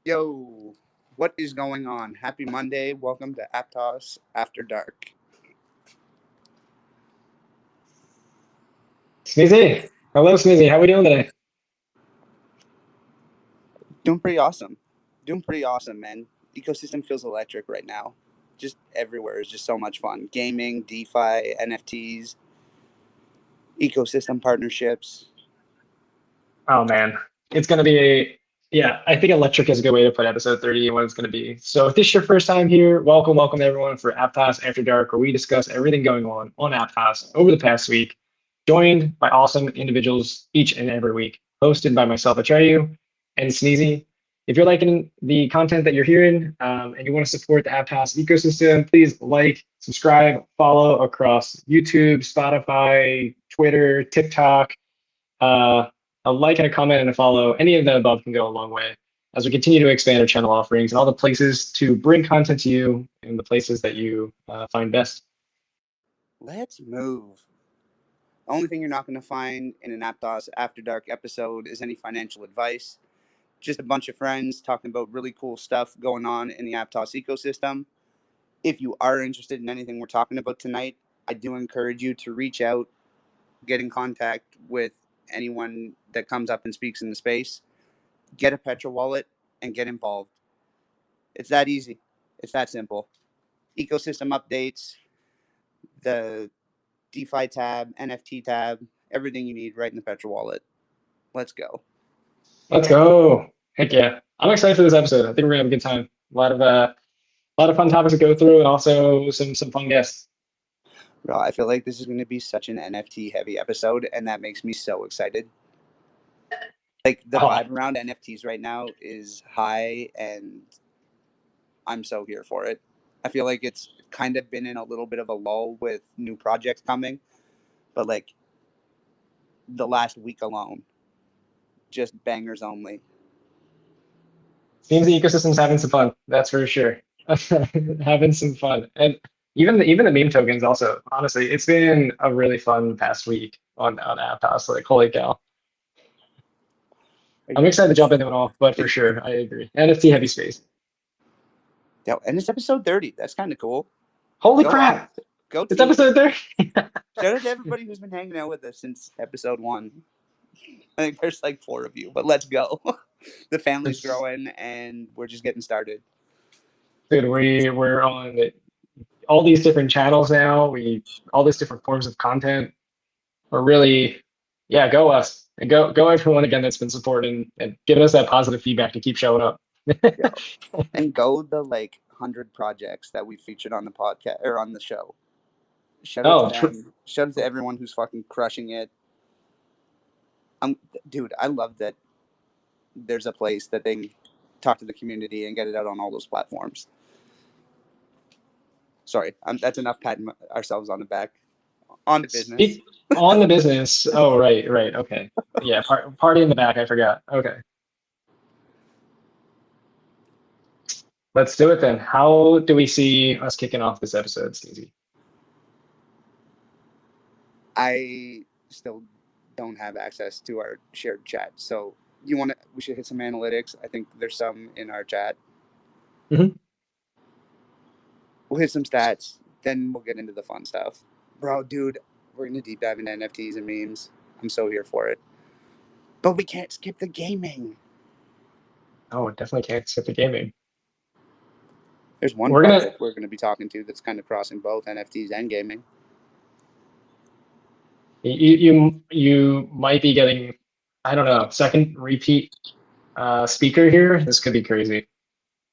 Yo, what is going on? Happy Monday. Welcome to Aptos After Dark. Sneezy. Hello, Sneezy. How we doing today? Doing pretty awesome. Doing pretty awesome, man. Ecosystem feels electric right now. Just everywhere is just so much fun. Gaming, DeFi, NFTs, ecosystem partnerships. Oh man, it's gonna be yeah. I think electric is a good way to put episode 30 and what it's gonna be. So if this is your first time here, welcome everyone for Aptos After Dark, where we discuss everything going on Aptos over the past week, joined by awesome individuals each and every week, hosted by myself, Atreyu, and Sneezy. If you're liking the content that you're hearing and you want to support the Aptos ecosystem, please like, subscribe, follow across YouTube, Spotify, Twitter, TikTok. Uh, a like and a comment and a follow, any of the above can go a long way as we continue to expand our channel offerings and all the places to bring content to you in the places that you find best. Let's move. The only thing you're not going to find in an Aptos After Dark episode is any financial advice. Just a bunch of friends talking about really cool stuff going on in the Aptos ecosystem. If you are interested in anything we're talking about tonight, I do encourage you to reach out, get in contact with anyone that comes up and speaks in the space, get a Petra wallet, and get involved. It's that easy. It's that simple. Ecosystem updates, the DeFi tab, NFT tab, everything you need right in the Petra wallet. Let's go. Let's go. Heck yeah. I'm excited for this episode. I think we're gonna have a good time. A lot of fun topics to go through and also some fun guests. Bro, I feel like this is going to be such an NFT heavy episode, and that makes me so excited. Like, the Oh, vibe around NFTs right now is high, and I'm so here for it. I feel like it's kind of been in a little bit of a lull with new projects coming, but like the last week alone, just bangers only. seems the ecosystem's having some fun. That's for sure. Having some fun. And even the meme tokens also, honestly, it's been a really fun past week on Aptos. Like, holy cow. Are I'm you excited to jump into kidding? it all, but for sure, I agree. NFT heavy space. Yeah, and it's episode 30. That's kind of cool. Holy Go off. crap! Go It's team. episode 30. Shout out to everybody who's been hanging out with us since episode 1. I think there's like 4 of you, but let's go. The family's It's, growing, and we're just getting started. dude, we're on all these different channels now. We all these different forms of content. We're really, yeah, go us and go everyone again that's been supporting and giving us that positive feedback to keep showing up. Yeah. And go the like 100 projects that we featured on the podcast or on the show. Shout out to Oh, them. Shout out to everyone who's fucking crushing it. I'm, dude, I love that there's a place that they can talk to the community and get it out on all those platforms. Sorry, that's enough patting ourselves on the back. On to business. speak on the business. Oh, right, okay. Yeah, party in the back. I forgot. Okay, let's do it then. How do we see us kicking off this episode, Stevie? I still don't have access to our shared chat, so you want to? We should hit some analytics. I think there's some in our chat. Mhm. We'll hit some stats, then we'll get into the fun stuff. Bro, dude, we're gonna deep dive into NFTs and memes. I'm so here for it. But we can't skip the gaming. Oh, definitely can't skip the gaming. There's one We're gonna project we're gonna be talking to that's kind of crossing both NFTs and gaming. you might be getting, I don't know, second repeat speaker here. This could be crazy.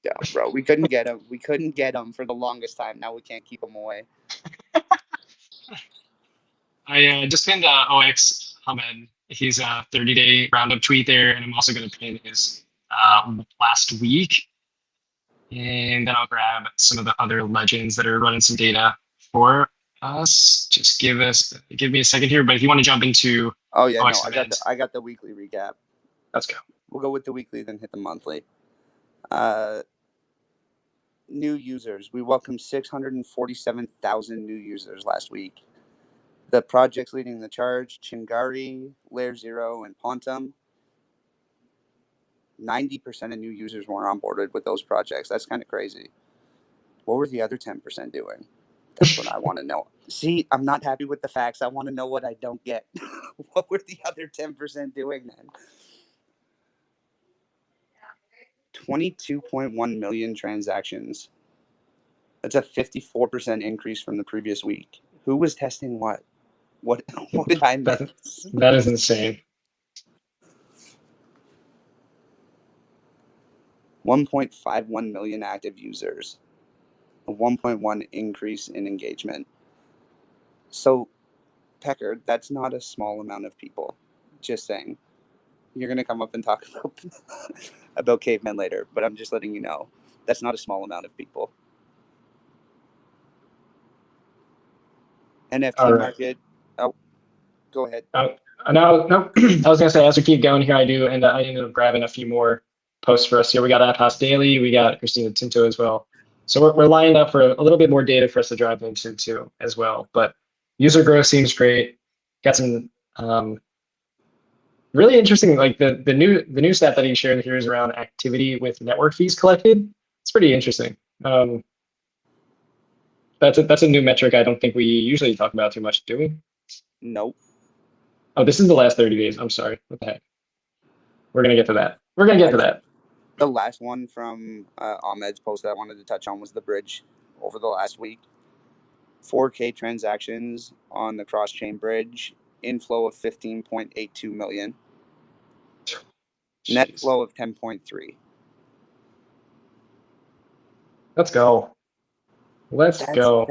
Yeah, bro, we couldn't get him. We couldn't get him for the longest time. Now we can't keep him away. I just pinned OX Hamed. He's a 30-day roundup tweet there, and I'm also going to pin his last week, and then I'll grab some of the other legends that are running some data for us. Just give me a second here, but if you want to jump into Oh yeah, no, OX Hamed, I got the weekly recap. let's go. We'll go with the weekly, then hit the monthly. Uh, New users. We welcomed 647,000 new users last week. The projects leading the charge: Chingari, Layer Zero, and Pontum. 90% of new users weren't onboarded with those projects. That's kind of crazy. What were the other 10% doing? That's what I want to know. See, I'm not happy with the facts. I want to know what I don't get. What were the other 10% doing then? 22.1 million transactions. That's a 54% increase from the previous week. Who was testing what? What did I miss? That is insane. 1.51 million active users. A 1.1 increase in engagement. So, Pecker, that's not a small amount of people. Just saying. You're going to come up and talk about cavemen later, but I'm just letting you know. That's not a small amount of people. NFT market. Oh, go ahead. No, I was gonna say, as we keep going here, I ended up grabbing a few more posts for us here. We got Aptos Daily, we got Christina Tinto as well. So we're lined up for a little bit more data for us to drive into as well. But user growth seems great. Got some really interesting, like the new stat that he shared here is around activity with network fees collected. It's pretty interesting. That's a new metric I don't think we usually talk about too much, do we? Nope. Oh, this is the last 30 days. I'm sorry. What the heck? We're going to get to that. We're going to get to that. The last one from Ahmed's post that I wanted to touch on was the bridge over the last week. 4K transactions on the cross-chain bridge. Inflow of 15.82 million. Jeez. Net flow of 10.3. Let's go. Let's go.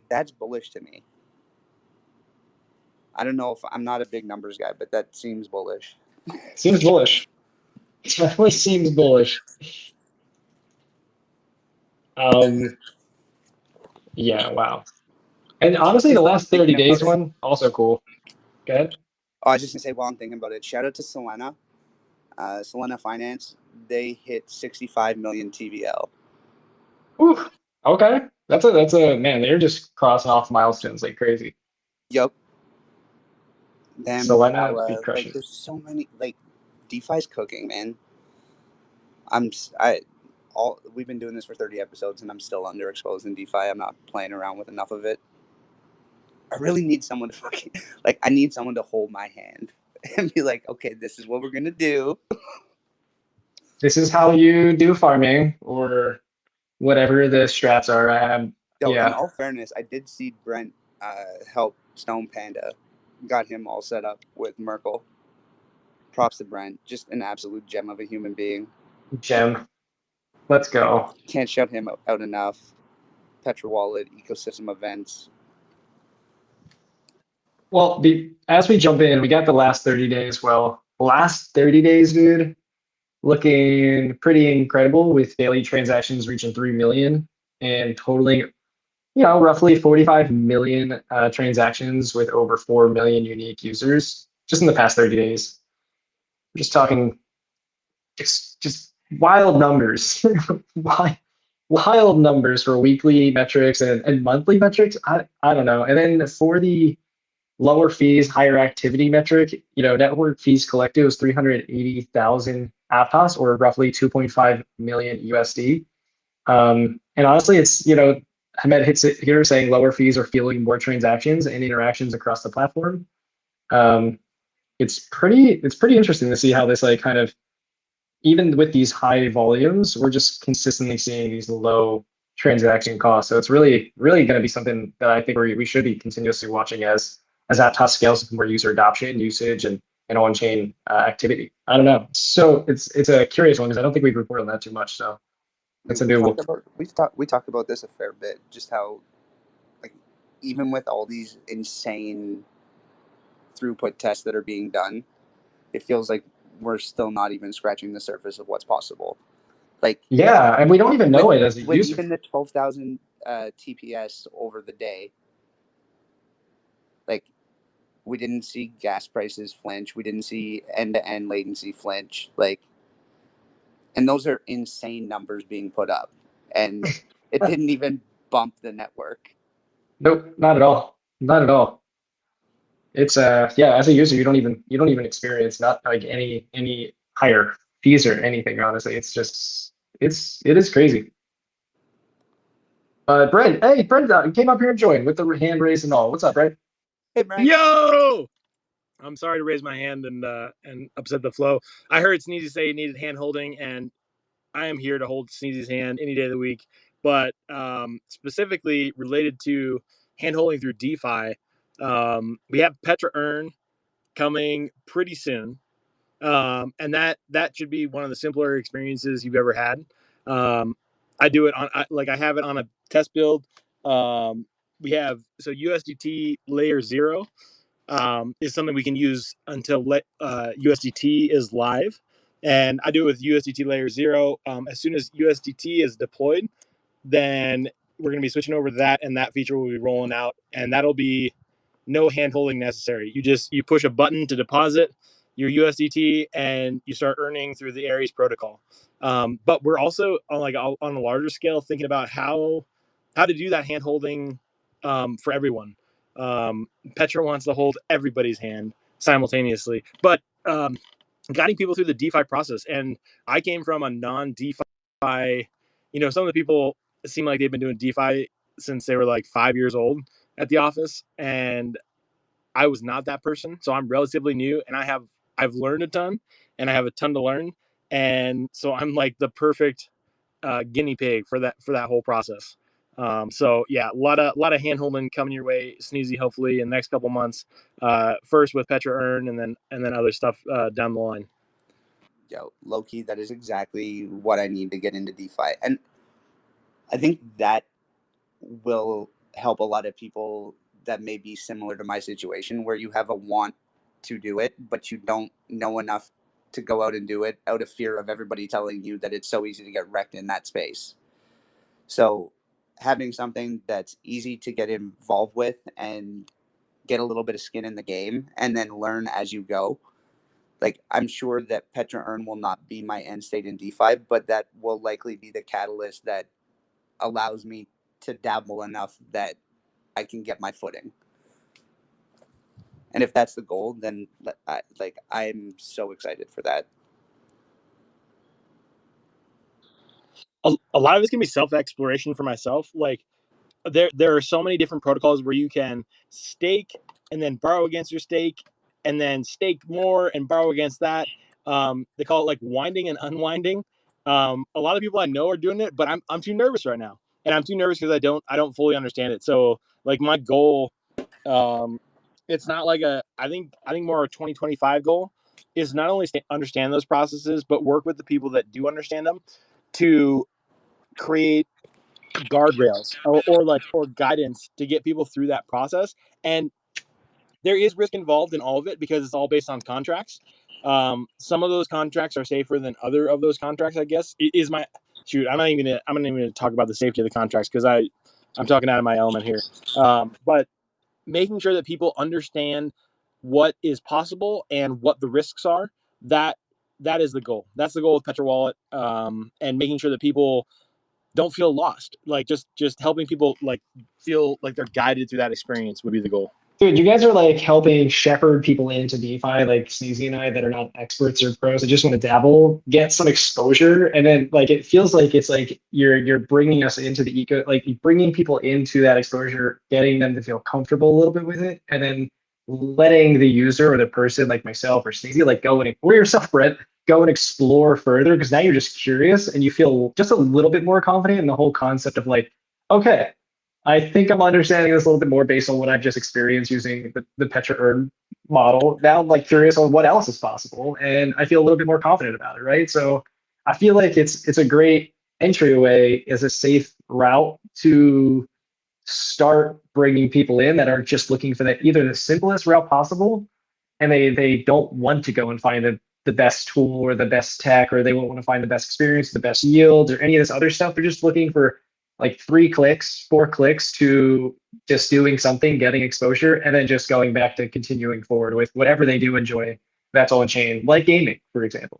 That's bullish to me. I don't know if I'm not a big numbers guy, but that seems bullish. Seems bullish. It definitely seems bullish. Yeah, wow. And honestly, the last 30 days one, also cool. Go ahead. Oh, I was just going to say, while I'm thinking about it, shout out to Solana. Solana Finance, they hit 65 million TVL. Ooh, okay. That's a man, they're just crossing off milestones like crazy. Yep. Damn, Solana, crushing. there's so many, DeFi's cooking, man. We've been doing this for 30 episodes and I'm still underexposed in DeFi. I'm not playing around with enough of it. I really need someone to I need someone to hold my hand and be like, okay, this is what we're gonna do. This is how you do farming or whatever the strats are. In all fairness, I did see Brent help Stone Panda, got him all set up with Merkle. Props to Brent, just an absolute gem of a human being. Gem. Let's go. Can't shout him out enough. Petra Wallet, ecosystem events. Well, as we jump in, we got the last 30 days. Well, last 30 days, dude, looking pretty incredible with daily transactions reaching 3 million and totaling, roughly 45 million transactions with over 4 million unique users just in the past 30 days. We're just talking just wild numbers. Wild numbers for weekly metrics and monthly metrics. I don't know. And then for the lower fees, higher activity metric, network fees collected was 380,000 Aptos, or roughly 2.5 million USD. And honestly, it's, Hamed hits it here saying lower fees are fueling more transactions and interactions across the platform. It's pretty interesting to see how this kind of, even with these high volumes, we're just consistently seeing these low transaction costs. So it's really, really going to be something that I think we should be continuously watching as Aptos scales with more user adoption, usage, and on-chain activity. I don't know. So it's a curious one because I don't think we've reported on that too much. So that's a new one. We talked about this a fair bit, just how even with all these insane throughput tests that are being done, it feels like we're still not even scratching the surface of what's possible. And we don't even know it as a user. Even the 12,000 TPS over the day, we didn't see gas prices flinch. We didn't see end-to-end latency flinch. And those are insane numbers being put up, and it didn't even bump the network. Nope, not at all. Not at all. It's as a user, you don't even experience not any higher fees or anything. Honestly, it's just it is crazy. Brent, hey, Brent came up here and joined with the hand raise and all. What's up, Brent? Hey, Brent. Yo! I'm sorry to raise my hand and upset the flow. I heard Sneezy say he needed hand holding, and I am here to hold Sneezy's hand any day of the week. But specifically related to hand holding through DeFi, we have Petra Earn coming pretty soon, and that should be one of the simpler experiences you've ever had. I do it on I have it on a test build. We have USDT layer 0 is something we can use until USDT is live. And I do it with USDT layer 0. As soon as USDT is deployed, then we're going to be switching over to that, and that feature will be rolling out, and that'll be no hand holding necessary. You push a button to deposit your USDT, and you start earning through the Aries protocol. But we're also on a larger scale thinking about how to do that hand holding for everyone. Petra wants to hold everybody's hand simultaneously, but guiding people through the DeFi process. And I came from a non-DeFi. Some of the people seem like they've been doing DeFi since they were like 5 years old at the office, and I was not that person. So I'm relatively new, and I've learned a ton, and I have a ton to learn, and so I'm like the perfect guinea pig for that whole process. So yeah, a lot of hand holding coming your way, Sneezy, hopefully in the next couple months. First with Petra Earn, and then other stuff down the line. Yo, low key, that is exactly what I need to get into DeFi, and I think that will help a lot of people that may be similar to my situation, where you have a want to do it, but you don't know enough to go out and do it out of fear of everybody telling you that it's so easy to get wrecked in that space. So having something that's easy to get involved with and get a little bit of skin in the game and then learn as you go. Like, I'm sure that Petra Earn will not be my end state in DeFi, but that will likely be the catalyst that allows me to dabble enough that I can get my footing. And if that's the goal, then I'm so excited for that. A lot of it's gonna be self-exploration for myself. Like there are so many different protocols where you can stake and then borrow against your stake, and then stake more and borrow against that. They call it like winding and unwinding. A lot of people I know are doing it, but I'm too nervous right now, and I'm too nervous because I don't fully understand it. So like my goal, it's not like I think more a 2025 goal is not only understand those processes, but work with the people that do understand them to create guardrails or guidance to get people through that process. And there is risk involved in all of it because it's all based on contracts. Some of those contracts are safer than other of those contracts, I guess. Is my shoot. I'm not even gonna talk about the safety of the contracts because I'm talking out of my element here. But making sure that people understand what is possible and what the risks are, that is the goal. That's the goal with Petra Wallet, and making sure that people don't feel lost. Like just helping people like feel like they're guided through that experience would be the goal. Dude, you guys are like helping shepherd people into DeFi, like Sneezy and I, that are not experts or pros. I just want to dabble, get some exposure, and then like it feels like it's like you're bringing us into the like bringing people into that exposure, getting them to feel comfortable a little bit with it, and then letting the user or the person like myself or Sneezy like go and or yourself, Brett, go and explore further because now you're just curious and you feel just a little bit more confident in the whole concept of like, okay, I think I'm understanding this a little bit more based on what I've just experienced using the Petra Earn model. Now I'm like curious on what else is possible, and I feel a little bit more confident about it, right? So I feel like it's a great entryway as a safe route to start bringing people in that are just looking for either the simplest route possible, and they don't want to go and find the best tool or the best tech, or they won't want to find the best experience, the best yields, or any of this other stuff. They're just looking for like 3 clicks, 4 clicks to just doing something, getting exposure, and then just going back to continuing forward with whatever they do enjoy. That's all in chain, like gaming, for example.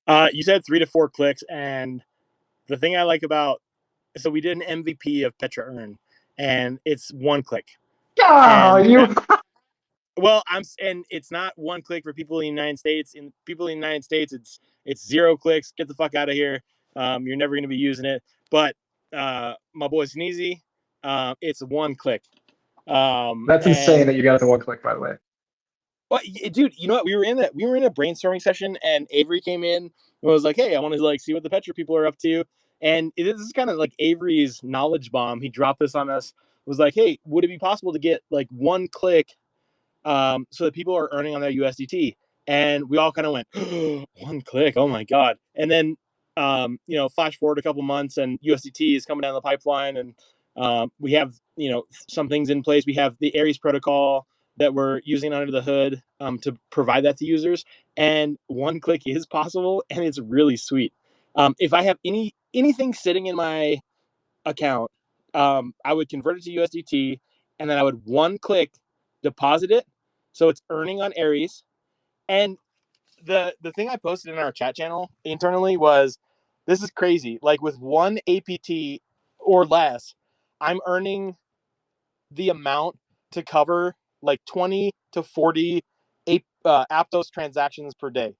You said 3 to 4 clicks, and the thing I like about we did an MVP of Petra Earn, and it's 1 click. Oh, And you Well, and it's not one click for people in the United States. In people in the United States, it's 0 clicks. Get the fuck out of here. You're never going to be using it. But my boy Sneezy, it's 1 click. That's insane that you got it to 1 click, by the way. Well, dude, you know what? We were in a brainstorming session, and Avery came in and was like, "Hey, I want to like see what the Petra people are up to." And this is kind of like Avery's knowledge bomb. He dropped this on us. Was like, "Hey, would it be possible to get like 1 click so that people are earning on their USDT?" And we all kind of went, oh, 1 click, oh my god! And then flash forward a couple months, and USDT is coming down the pipeline, and we have some things in place. We have the Aries protocol that we're using under the hood to provide that to users, and 1 click is possible, and it's really sweet. If I have anything sitting in my account, I would convert it to USDT, and then I would 1 click deposit it, so it's earning on Aries. And the thing I posted in our chat channel internally was, this is crazy. Like with 1 APT or less, I'm earning the amount to cover like 20 to 40 Aptos transactions per day.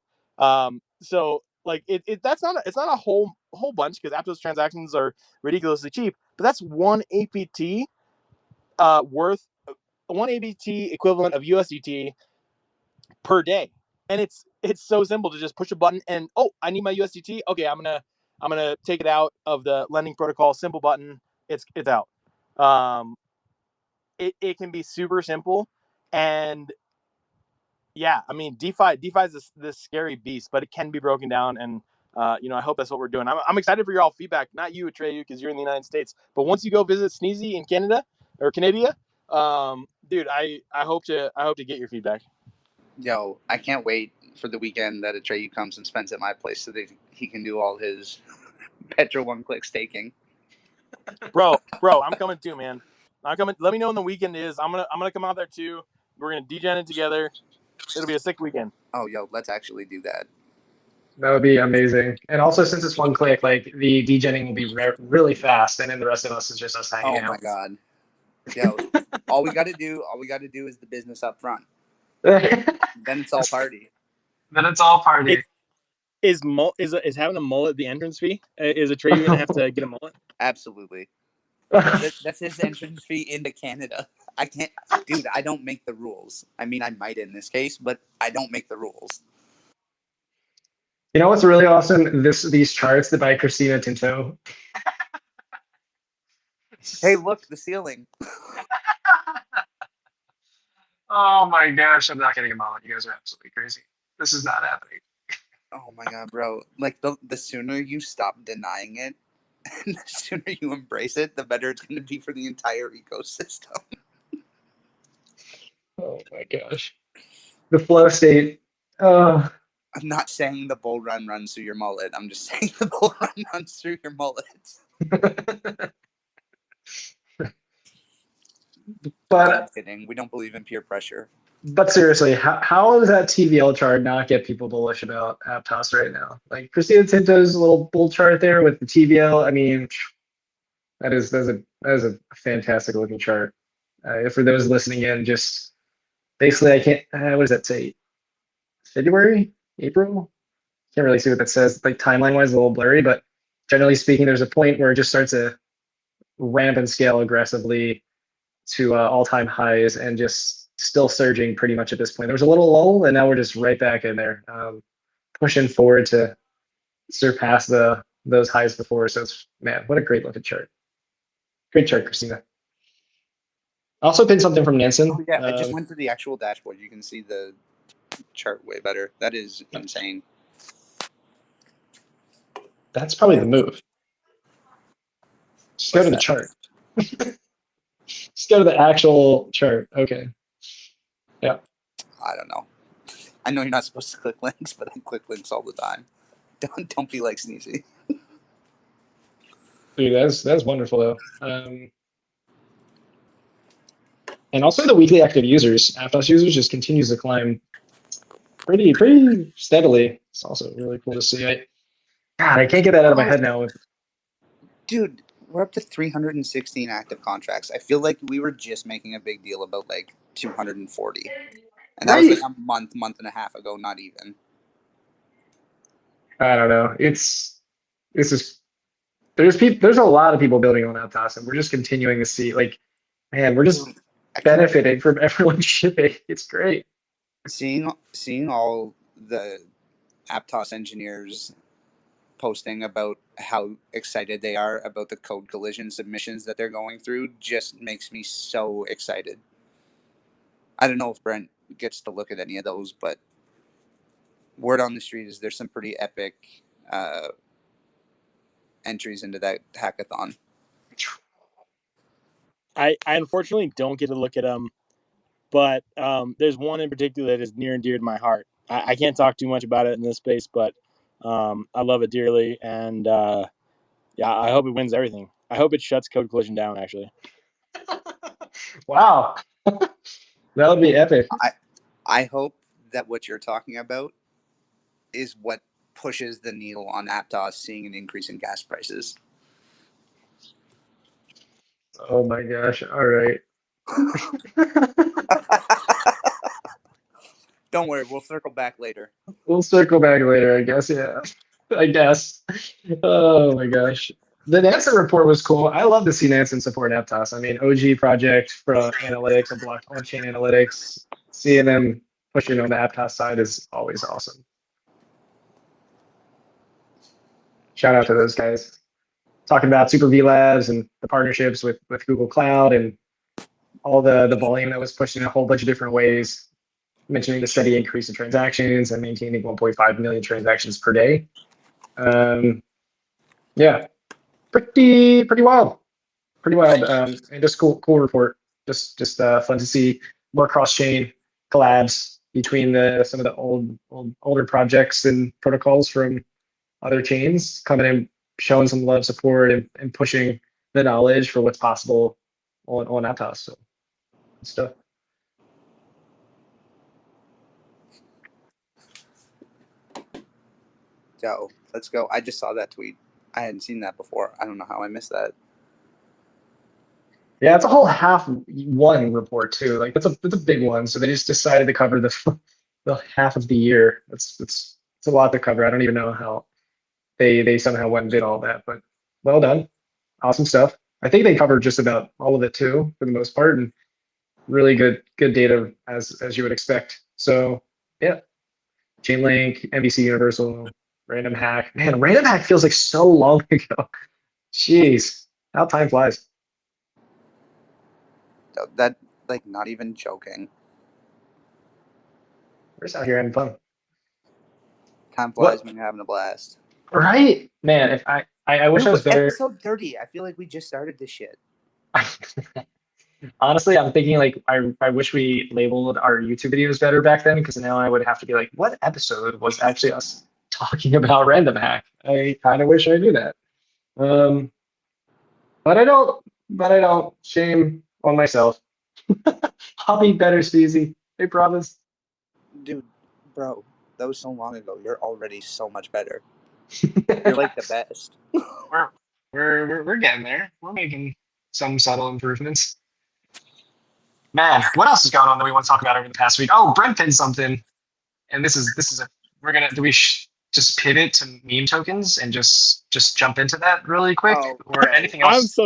So like it's not a whole bunch, because Aptos transactions are ridiculously cheap, but that's 1 APT worth 1 APT equivalent of USDT per day. And it's so simple to just push a button and, oh, I need my USDT. Okay, I'm gonna take it out of the lending protocol. Simple button. It's out. It can be super simple. And yeah, I mean, DeFi is this scary beast, but it can be broken down. And I hope that's what we're doing. I'm excited for your all feedback. Not you, Atreyu, because you're in the United States. But once you go visit Sneezy in Canada or Canada, dude, I hope to get your feedback. Yo, I can't wait for the weekend that Atreyu comes and spends at my place so that he can do all his Petra 1 click staking. Bro, I'm coming too, man. I'm coming. Let me know when the weekend is. I'm gonna come out there too. We're gonna degen it together. It'll be a sick weekend. Oh, yo, let's actually do that. That would be amazing. And also, since it's 1 click, like the degenning will be really fast, and then the rest of us is just us hanging out. Oh my god. Yo, all we gotta do is the business up front. Then it's all party. Then it's all party. Is having a mullet the entrance fee? Is Atreyu gonna have to get a mullet? Absolutely. That's his entrance fee into Canada. I can't, dude. I don't make the rules. I mean, I might in this case, but I don't make the rules. You know what's really awesome? These charts by Christina Tinto. Hey, look, the ceiling. Oh my gosh, I'm not getting a mullet. You guys are absolutely crazy. This is not happening. Oh my god, bro. Like the sooner you stop denying it and the sooner you embrace it, the better it's gonna be for the entire ecosystem. Oh my gosh. The flow state. I'm not saying the bull run runs through your mullet. I'm just saying the bull run runs through your mullet. But I'm kidding. We don't believe in peer pressure. But seriously, how does that TVL chart not get people bullish about Aptos right now? Like Christina Tinto's little bull chart there with the TVL. I mean, that is a fantastic looking chart. For those listening in, just basically, I can't. What does that say? February, April? Can't really see what that says. Like timeline wise, a little blurry, but generally speaking, there's a point where it just starts to ramp and scale aggressively to all-time highs and just still surging pretty much at this point. There was a little lull, and now we're just right back in there, pushing forward to surpass those highs before. So it's, man, what a great looking chart. Great chart, Christina. Also pinned something from Nansen. Oh, yeah, I just went to the actual dashboard. You can see the chart way better. That is insane. That's probably the move. Just go to the chart. Just go to the actual chart. Okay. Yeah. I don't know. I know you're not supposed to click links, but I click links all the time. Don't be like Sneezy. Dude, that's wonderful though. And also the weekly active users, Aptos users, just continues to climb pretty steadily. It's also really cool to see. God, I can't get that out of my head now. Dude, we're up to 316 active contracts. I feel like we were just making a big deal about like 240. And that was like a month and a half ago, not even. I don't know. There's a lot of people building on Aptos, and we're just continuing to see, like, man, we're just benefiting from everyone shipping. It's great. Seeing all the Aptos engineers posting about how excited they are about the code collision submissions that they're going through just makes me so excited. I don't know if Brent gets to look at any of those, but word on the street is there's some pretty epic entries into that hackathon. I unfortunately don't get to look at them, but there's one in particular that is near and dear to my heart. I can't talk too much about it in this space, but I love it dearly, and yeah, I hope it wins everything. I hope it shuts Code Collision down, actually. Wow. That would be epic. I hope that what you're talking about is what pushes the needle on Aptos seeing an increase in gas prices. Oh my gosh. All right. Don't worry, we'll circle back later. We'll circle back later, I guess. Yeah. I guess. Oh my gosh. The Nansen report was cool. I love to see Nansen support Aptos. I mean, OG project for analytics and blockchain analytics. Seeing them pushing on the Aptos side is always awesome. Shout out to those guys. Talking about Super V Labs and the partnerships with Google Cloud and all the volume that was pushed in a whole bunch of different ways. Mentioning the steady increase in transactions and maintaining 1.5 million transactions per day. Yeah, pretty wild, and just cool report. Just fun to see more cross chain collabs between some of the older projects and protocols from other chains coming in, showing some love, support, and pushing the knowledge for what's possible on Aptos. So good stuff. Yo, let's go. I just saw that tweet. I hadn't seen that before. I don't know how I missed that. Yeah, it's a whole half one report too. Like that's a big one. So they just decided to cover the half of the year. It's a lot to cover. I don't even know how they somehow went and did all that, but well done. Awesome stuff. I think they covered just about all of it too, for the most part, and really good data as you would expect. So yeah, Chainlink, MVC Universal, Random Hack. Man, Random Hack feels like so long ago. Jeez, how time flies. That, like, not even joking. We're just out here having fun. Time flies when you're having a blast. Right? Man, if I wish I was better. Episode 30. I feel like we just started this shit. Honestly, I'm thinking like I wish we labeled our YouTube videos better back then, because now I would have to be like, what episode was actually us talking about Random Hack? I kind of wish I knew that. But I don't. Shame on myself. I'll be better, Sneezy. I promise. Dude, bro, that was so long ago. You're already so much better. You're like the best. We're getting there. We're making some subtle improvements. Man, what else is going on that we want to talk about over the past week? Oh, Brent pinned something, and this is we're gonna just pivot to meme tokens and just jump into that really quick, or anything else?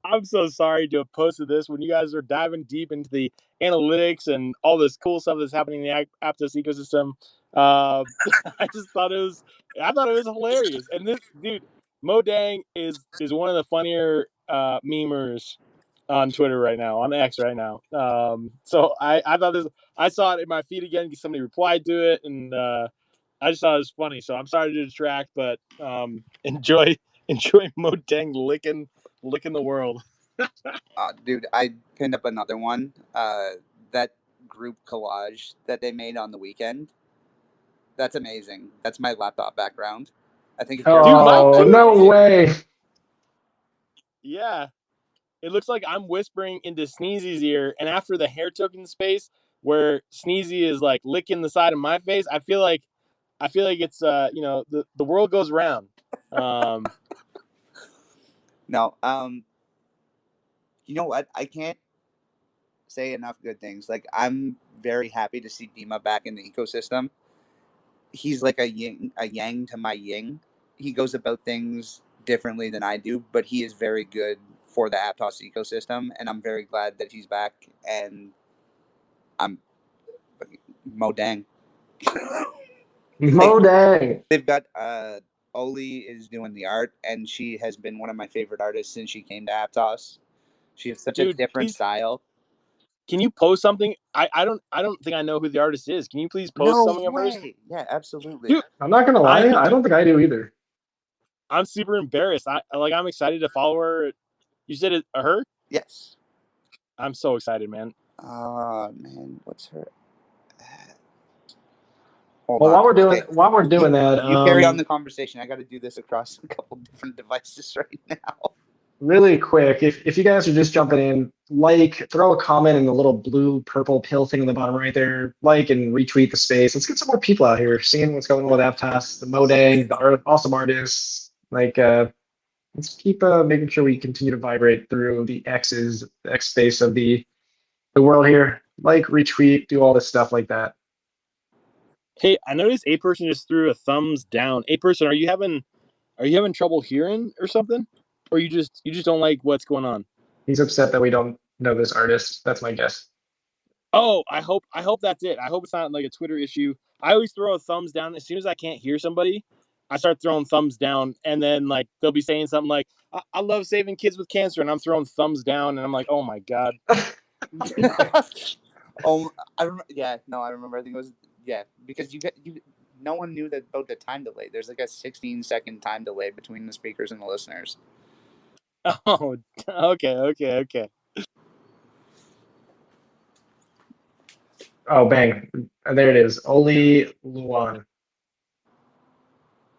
I'm so sorry to have posted this when you guys are diving deep into the analytics and all this cool stuff that's happening in the Aptos ecosystem. I thought it was hilarious. And this dude, Modang is one of the funnier memers on Twitter right now, on X right now. So I thought this. I saw it in my feed again because somebody replied to it, and I just thought it was funny. So I'm sorry to distract, but enjoy Modang licking the world. Dude, I pinned up another one. That group collage that they made on the weekend. That's amazing. That's my laptop background. I think if you're Oh, no way. Yeah. It looks like I'm whispering into Sneezy's ear, and after the hair token space where Sneezy is like licking the side of my face, I feel like it's the world goes round. No, you know what? I can't say enough good things. Like, I'm very happy to see Dima back in the ecosystem. He's like a yang to my yin. He goes about things differently than I do, but he is very good for the Aptos ecosystem, and I'm very glad that he's back. And I'm Mo dang. Mo dang. They've got Oli is doing the art, and she has been one of my favorite artists since she came to Aptos. She has such a different style. Can you post something? I don't think I know who the artist is. Can you please post something of hers? Yeah, absolutely. Dude, I'm not gonna lie, I don't think I do either. I'm super embarrassed. I'm excited to follow her. You said it her? Yes. I'm so excited, man. Man, what's her? Well, while we're doing that, you carry on the conversation. I got to do this across a couple different devices right now. Really quick, if you guys are just jumping in, throw a comment in the little blue purple pill thing on the bottom right there, and retweet the space. Let's get some more people out here seeing what's going on with Aptos, the Modang, the awesome artists. Let's keep making sure we continue to vibrate through the X space of the world here. Retweet, do all this stuff like that. Hey, I noticed a person just threw a thumbs down. A person, are you having trouble hearing or something? Or you just don't like what's going on? He's upset that we don't know this artist. That's my guess. Oh, I hope that's it. I hope it's not like a Twitter issue. I always throw a thumbs down as soon as I can't hear somebody. I start throwing thumbs down, and then they'll be saying something like, "I love saving kids with cancer," and I'm throwing thumbs down, and I'm like, "Oh my god." I remember. Yeah, no, I remember. I think it was because no one knew about the time delay. There's like a 16-second time delay between the speakers and the listeners. Oh, okay. Oh, bang. There it is. Oli Luan.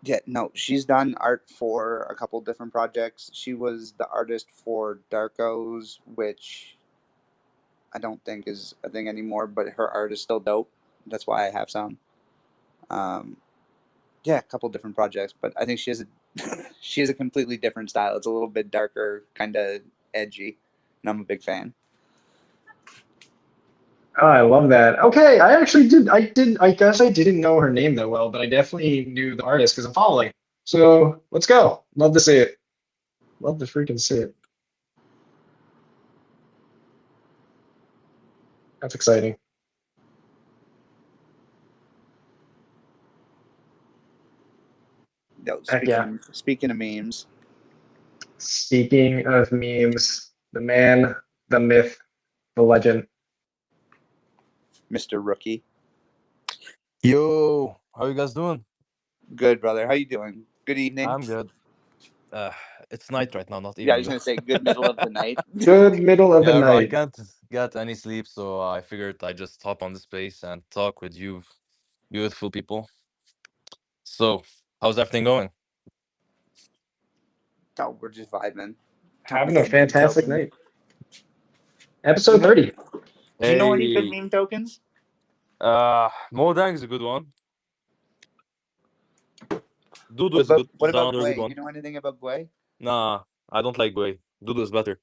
Yeah, no, she's done art for a couple different projects. She was the artist for Darko's, which I don't think is a thing anymore, but her art is still dope. That's why I have some. Yeah, a couple different projects, but I think she has a completely different style. It's a little bit darker, kind of edgy, and I'm a big fan. Oh, I love that. Okay, I guess I didn't know her name that well, but I definitely knew the artist because I'm following. So let's go. Love to see it. Love to freaking see it. That's exciting. Yo, speaking of memes. Speaking of memes, the man, the myth, the legend. Mr. Rookie. Yo, how you guys doing? Good, brother. How you doing? Good evening. I'm good. It's night right now, not Yeah, I evening. was gonna say good middle of the night. Good middle of the Yeah, bro, I night. can't get any sleep, so I figured I just hop on the space and talk with you beautiful people. So, how's everything going? Oh, we're just vibing. Having a Talking meme fantastic tokens. night. Episode 30. Do you know any good Hey, meme tokens? Modang is a good one. Dudu What is good. about Is another Gwei? good Do one. you know anything about Gwei? Nah, I don't like Gwei. Dudu is better.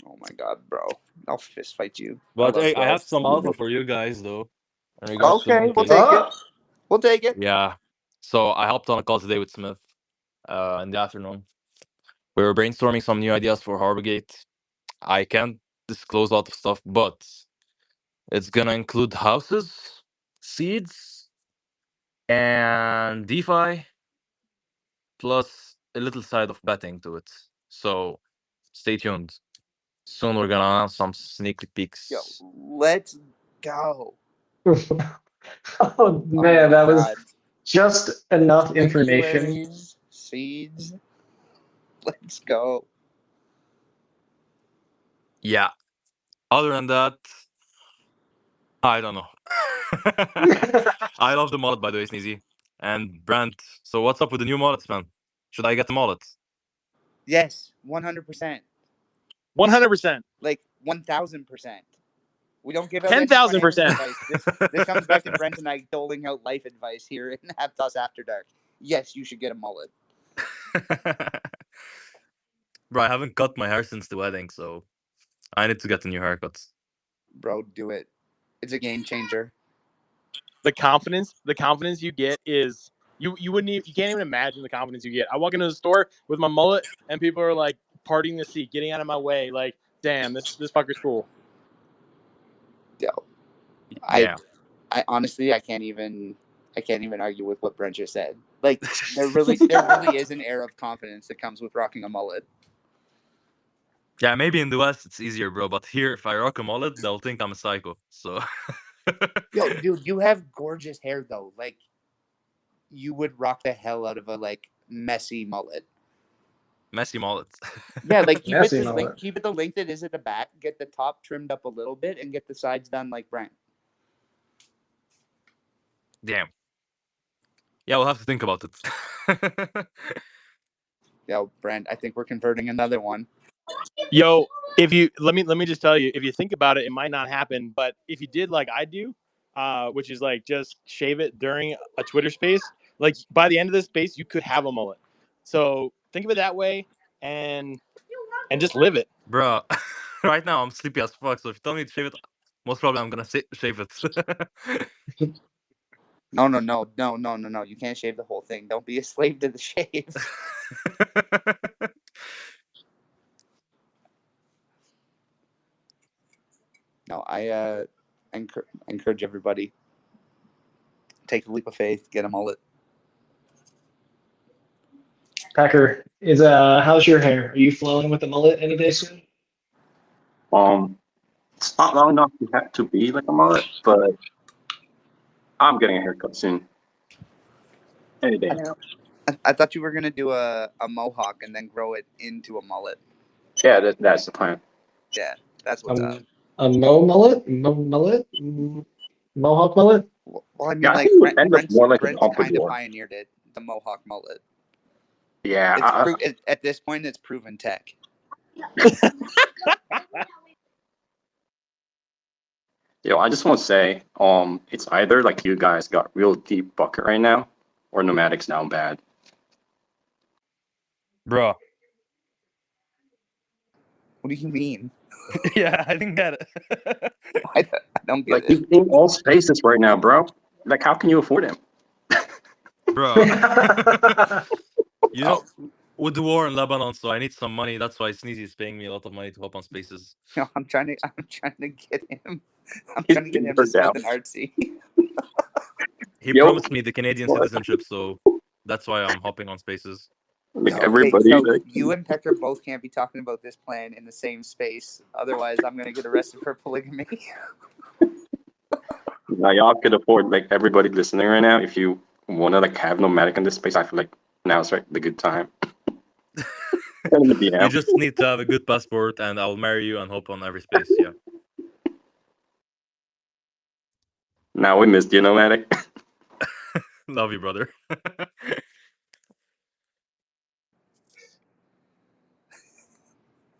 Oh my god, bro! I'll fist fight you. But hey, I Gwei. have some alpha for you guys though. In regards to Okay, we'll tokens. take it. We'll take it. Yeah. So I hopped on a call today with Smith in the afternoon. We were brainstorming some new ideas for Harborgate. I can't disclose a lot of stuff, but it's gonna include houses, seeds, and DeFi, plus a little side of betting to it. So stay tuned. Soon we're gonna announce some sneaky peeks. Yo, let's go. Oh man, that was just enough information. Sanctuaries, seeds. Let's go. Yeah. Other than that, I don't know. I love the mullet, by the way, Sneezy. And Brent, so what's up with the new mullets, man? Should I get the mullet? Yes, 100%. 100%. Like 1,000%. We don't give out 10,000%. advice. This comes back to Brent and I doling out life advice here in Aptos After Dark. Yes, you should get a mullet. Bro, I haven't cut my hair since the wedding, so I need to get a new haircut. Bro, do it. It's a game changer. The confidence you get is you can't even imagine the confidence you get. I walk into the store with my mullet and people are like parting the seat, getting out of my way, like, damn, this fucker's cool. Yo, Yeah. I honestly I can't even argue with what Brent just said. Like there really is an air of confidence that comes with rocking a mullet. Yeah, maybe in the West it's easier, bro. But here, if I rock a mullet, they'll think I'm a psycho. So. Yo, dude, you have gorgeous hair though. Like you would rock the hell out of a like messy mullet. Messy mullets. Yeah, like keep Messy it mullet. keep it the length it is at the back. Get the top trimmed up a little bit and get the sides done like Brent. Damn. Yeah, we'll have to think about it. Yo, Brent, I think we're converting another one. Yo, if you let me just tell you, if you think about it, it might not happen. But if you did like I do, which is like just shave it during a Twitter space, like by the end of this space, you could have a mullet. So think of it that way, and just live it. Bro, right now I'm sleepy as fuck. So if you tell me to shave it, most probably I'm gonna shave it. No. You can't shave the whole thing. Don't be a slave to the shave. No, I encourage everybody. Take the leap of faith, get a mullet. Packer, is how's your hair? Are you flowing with the mullet any day soon? It's not long enough to be like a mullet, but I'm getting a haircut soon. Any day now. I thought you were gonna do a mohawk and then grow it into a mullet. Yeah, that's the plan. Yeah, that's what's up. A mullet? Mohawk mullet? Well, I mean, Yeah, I like think it would end up more like a Brent's kind of pompadour. pioneered it, the mohawk mullet. Yeah, At this point, it's proven tech. Yo, I just want to say, it's either like you guys got real deep bucket right now, or Nomadic's down bad. Bro. What do you mean? Yeah, I didn't get it. I don't get Like, it. he's in all spaces right now, bro. Like, how can you afford him? Bro. You know, with the war in Lebanon, so I need some money. That's why Sneezy is paying me a lot of money to hop on spaces. No, I'm trying to get him. I'm He's trying to get him never to Smith down. and Artsy. He Yo, promised me the Canadian what? citizenship, so that's why I'm hopping on spaces. Like, Okay, everybody, so like, you and Pecker both can't be talking about this plan in the same space. Otherwise, I'm gonna get arrested for polygamy. now y'all could afford, like, everybody listening right now. If you want to, like, have Nomadic in this space, I feel like now's right the good time. Send him a You DM. just need to have a good passport, and I'll marry you and hop on every space. Yeah. Now we missed you, Nomadic. Love you, brother.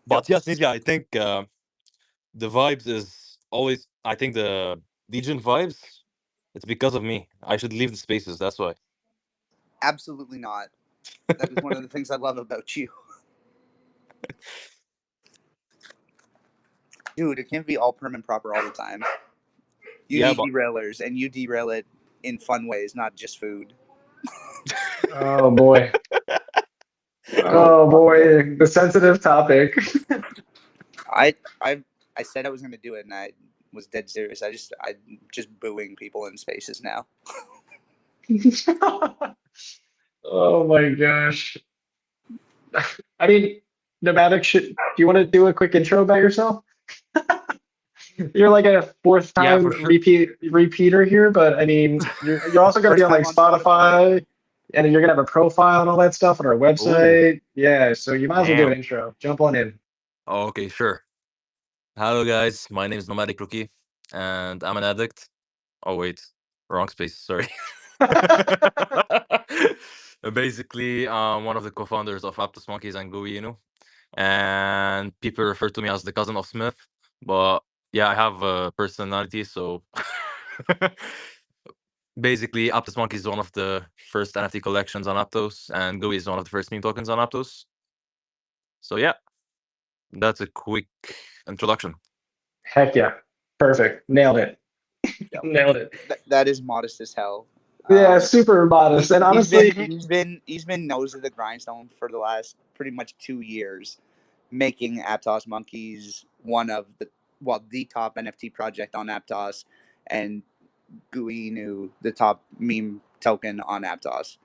But yes, Sneezy, I think the vibes is always. I think the Legion vibes. It's because of me. I should leave the spaces. That's why. Absolutely not. That is one of the things I love about you. Dude, it can't be all prim and proper all the time. You Yeah, need but derailers, and you derail it in fun ways, not just food. Oh boy. Oh, Oh boy, the sensitive topic. I said I was gonna do it, and I was dead serious. I'm just booing people in spaces now. Oh my gosh. I mean, Nomadic, do you want to do a quick intro about yourself? You're like a fourth yeah, time for sure. repeater here, but I mean, you're also going to be on like First time on Spotify, and you're going to have a profile and all that stuff on our website. Yeah, so you might as well do an Damn. intro. Jump on in. Oh, okay, sure. Hello, guys. My name is Nomadic Rookie, and I'm an addict. Oh wait, wrong space. Sorry. Basically, I'm one of the co-founders of Aptos Monkeys and Gooey, and people refer to me as the cousin of Smith. But yeah, I have a personality, so basically, Aptos Monkeys is one of the first NFT collections on Aptos, and Gooey is one of the first meme tokens on Aptos. So yeah, that's a quick introduction. Heck yeah. Perfect. Nailed it. Nailed it. That is modest as hell. Yeah, super modest. And honestly, he's been nose of the grindstone for the last pretty much 2 years, making Aptos Monkeys one of the top NFT project on Aptos, and Guinu the top meme token on Aptos.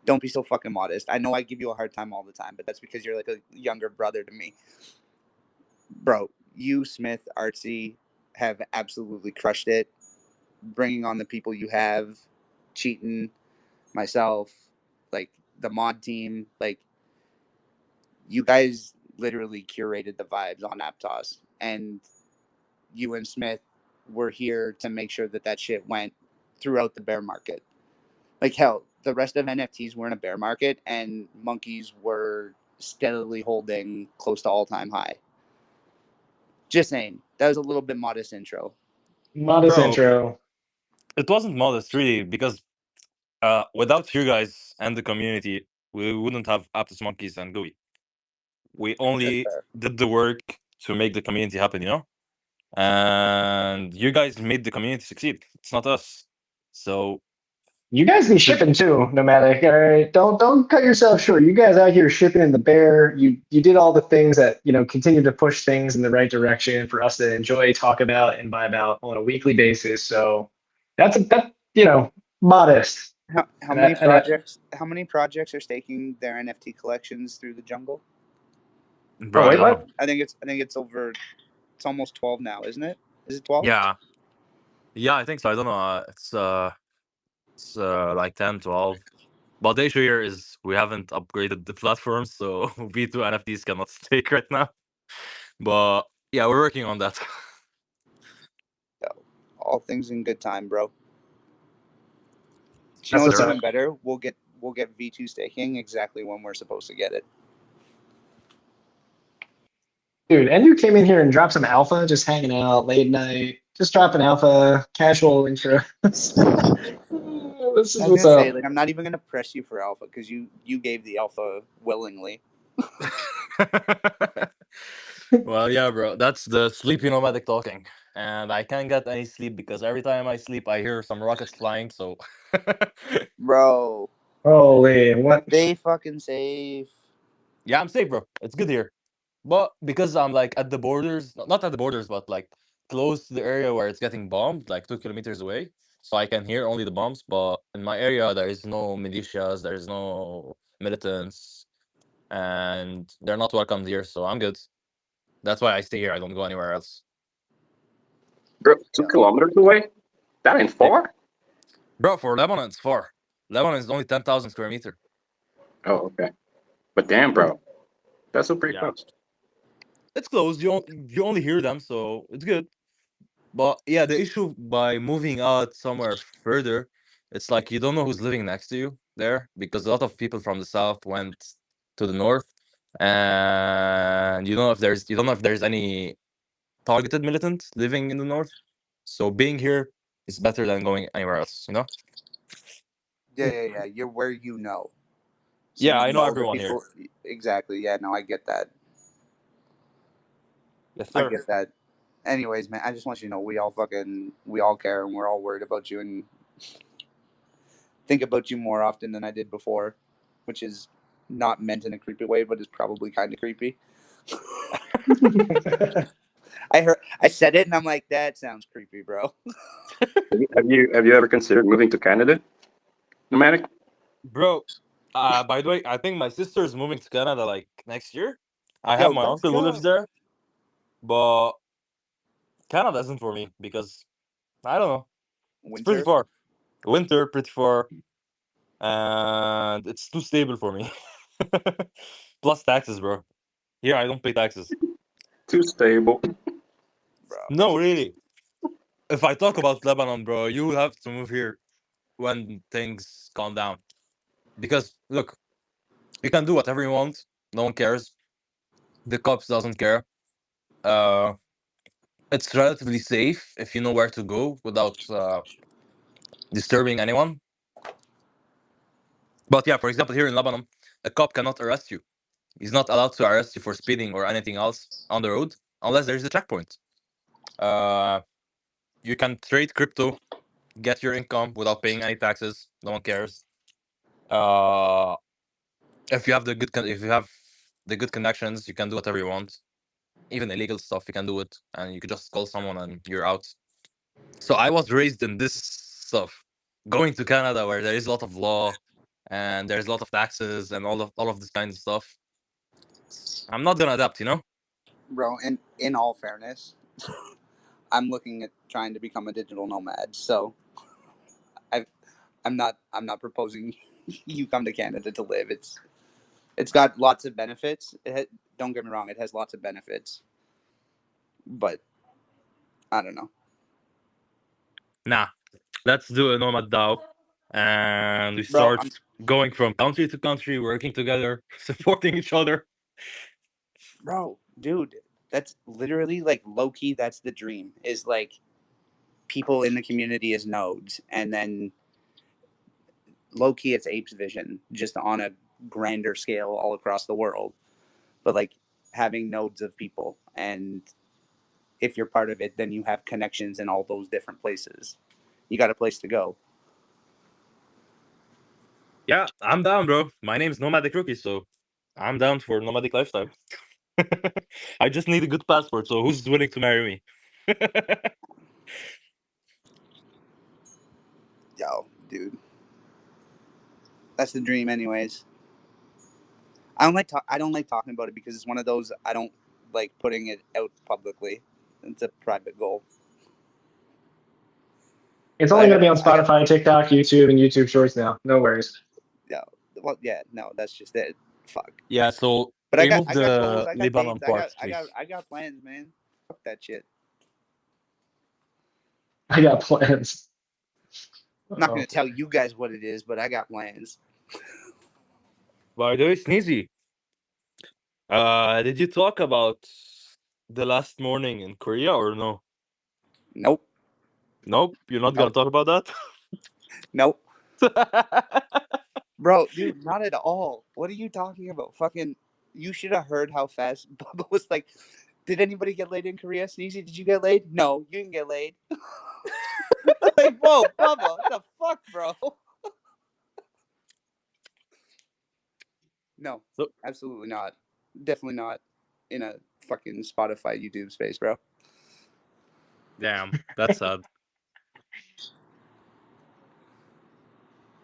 Don't be so fucking modest. I know I give you a hard time all the time, but that's because you're like a younger brother to me. Bro, you, Smith, Artsy, have absolutely crushed it. Bringing on the people you have, cheating, myself, like the mod team, like you guys literally curated the vibes on Aptos, and you and Smith were here to make sure that shit went throughout the bear market. Like hell, the rest of NFTs were in a bear market, and monkeys were steadily holding close to all-time high. Just saying, that was a little bit modest intro. modest Bro, intro. it wasn't modest really because without you guys and the community, we wouldn't have Aptos Monkeys and GUI. We That's only fair. did the work to make the community happen, you know? And you guys made the community succeed. It's not us. So You guys be shipping too, Nomadic. All right, don't cut yourself short. You guys out here shipping in the bear. You did all the things that continue to push things in the right direction for us to enjoy, talk about, and buy about on a weekly basis. So that's modest. How And many I, projects? How many projects are staking their NFT collections through the jungle? bro, oh I wait, don't what? know. I think it's over. It's almost 12 now, isn't it? Is it 12? Yeah. Yeah, I think so. I don't know. It's like 10, 12. But the issue here is we haven't upgraded the platform, so V2 NFTs cannot stake right now. But yeah, we're working on that. All things in good time, bro. Do you That's know what's what's Sure. even up, better? We'll get V2 staking exactly when we're supposed to get it. dude. And you came in here and dropped some alpha, just hanging out late night, just dropping alpha, casual intro. This I is was what's gonna say, up. like, I'm not even gonna press you for alpha because you gave the alpha willingly. Well, yeah, bro. That's the sleepy nomadic talking. And I can't get any sleep because every time I sleep, I hear some rockets flying. So, Bro, Holy, what? stay fucking safe. yeah, I'm safe, bro. It's good here. But because I'm like at the borders, not at the borders, but like close to the area where it's getting bombed, like 2 kilometers away. So I can hear only the bombs. But in my area, there is no militias, there is no militants, and they're not welcomed here. So I'm good. That's why I stay here. I don't go anywhere else. Bro, two Yeah. kilometers away? That ain't far. Bro, for Lebanon, it's far. Lebanon is only 10,000 square meter. Oh, okay. But damn, bro, that's still pretty Yeah. close. It's close. You only hear them, so it's good. But yeah, the issue by moving out somewhere further, it's like you don't know who's living next to you there because a lot of people from the south went to the north, and you don't know if there's any targeted militant living in the north. So being here is better than going anywhere else. You know? Yeah. You're where you know. So Yeah, you I know know the everyone here. people. Exactly. Yeah, no, I get that. Yes, I sir. get that. Anyways, man, I just want you to know we all care and we're all worried about you and think about you more often than I did before, which is not meant in a creepy way, but is probably kind of creepy. I said it and I'm like, that sounds creepy, bro. Have you ever considered moving to Canada, nomadic? Bro, by the way, I think my sister is moving to Canada like next year. I have Yo, my let's uncle who lives go. there, but Canada isn't for me because I don't know. It's pretty Winter. far. Winter, pretty far, and it's too stable for me. Plus taxes, bro. Here, I don't pay taxes. Too stable. Bro. No, really. If I talk about Lebanon, bro, you will have to move here when things calm down. Because look, you can do whatever you want. No one cares. The cops doesn't care. Uh, it's relatively safe if you know where to go without disturbing anyone. But yeah, for example, here in Lebanon, a cop cannot arrest you. He's not allowed to arrest you for speeding or anything else on the road unless there's a checkpoint. Uh, you can trade crypto, get your income without paying any taxes. No one cares. If you have the good connections, you can do whatever you want. Even illegal stuff, you can do it, and you could just call someone and you're out. So I was raised in this stuff. Going to Canada where there is a lot of law and there's a lot of taxes and all of this kind of stuff. I'm not gonna adapt, you know? Bro, in all fairness, I'm looking at trying to become a digital nomad. So I'm not proposing you come to Canada to live. It's got lots of benefits. Don't get me wrong, it has lots of benefits. But I don't know. Nah, let's do a nomad DAO, and we Bro, start going from country to country, working together, supporting each other. Bro, dude, that's literally like low key. That's the dream. Is like people in the community as nodes, and then low key it's Apes Vision, just on a grander scale all across the world. But like having nodes of people, and if you're part of it, then you have connections in all those different places. You got a place to go. Yeah, I'm down, bro. My name's Nomadic Rookie, so I'm down for nomadic lifestyle. I just need a good passport, so who's willing to marry me? Yo, dude, that's the dream, anyways. I don't like talking about it because it's one of those I don't like putting it out publicly. It's a private goal. It's only going to be on Spotify, TikTok, YouTube, and YouTube Shorts now. No worries. Yeah. Well, yeah. No, that's just it. Fuck. Yeah. So But I got remove goals. the I got Lebanon dates. part, please. I got plans, man. Fuck that shit. I got plans. I'm not gonna tell you guys what it is, but I got plans. By the way, Sneezy, did you talk about the last morning in Korea or no? Nope. Nope, you're not gonna talk about that? Nope. Bro, dude, not at all. What are you talking about? Fucking, you should have heard how fast Bubba was like, did anybody get laid in Korea? Sneezy, did you get laid? No, you didn't get laid. Like, whoa, Bubba, what the fuck, bro? No, So- absolutely not. Definitely not in a fucking Spotify, YouTube space, bro. Damn, that's sad.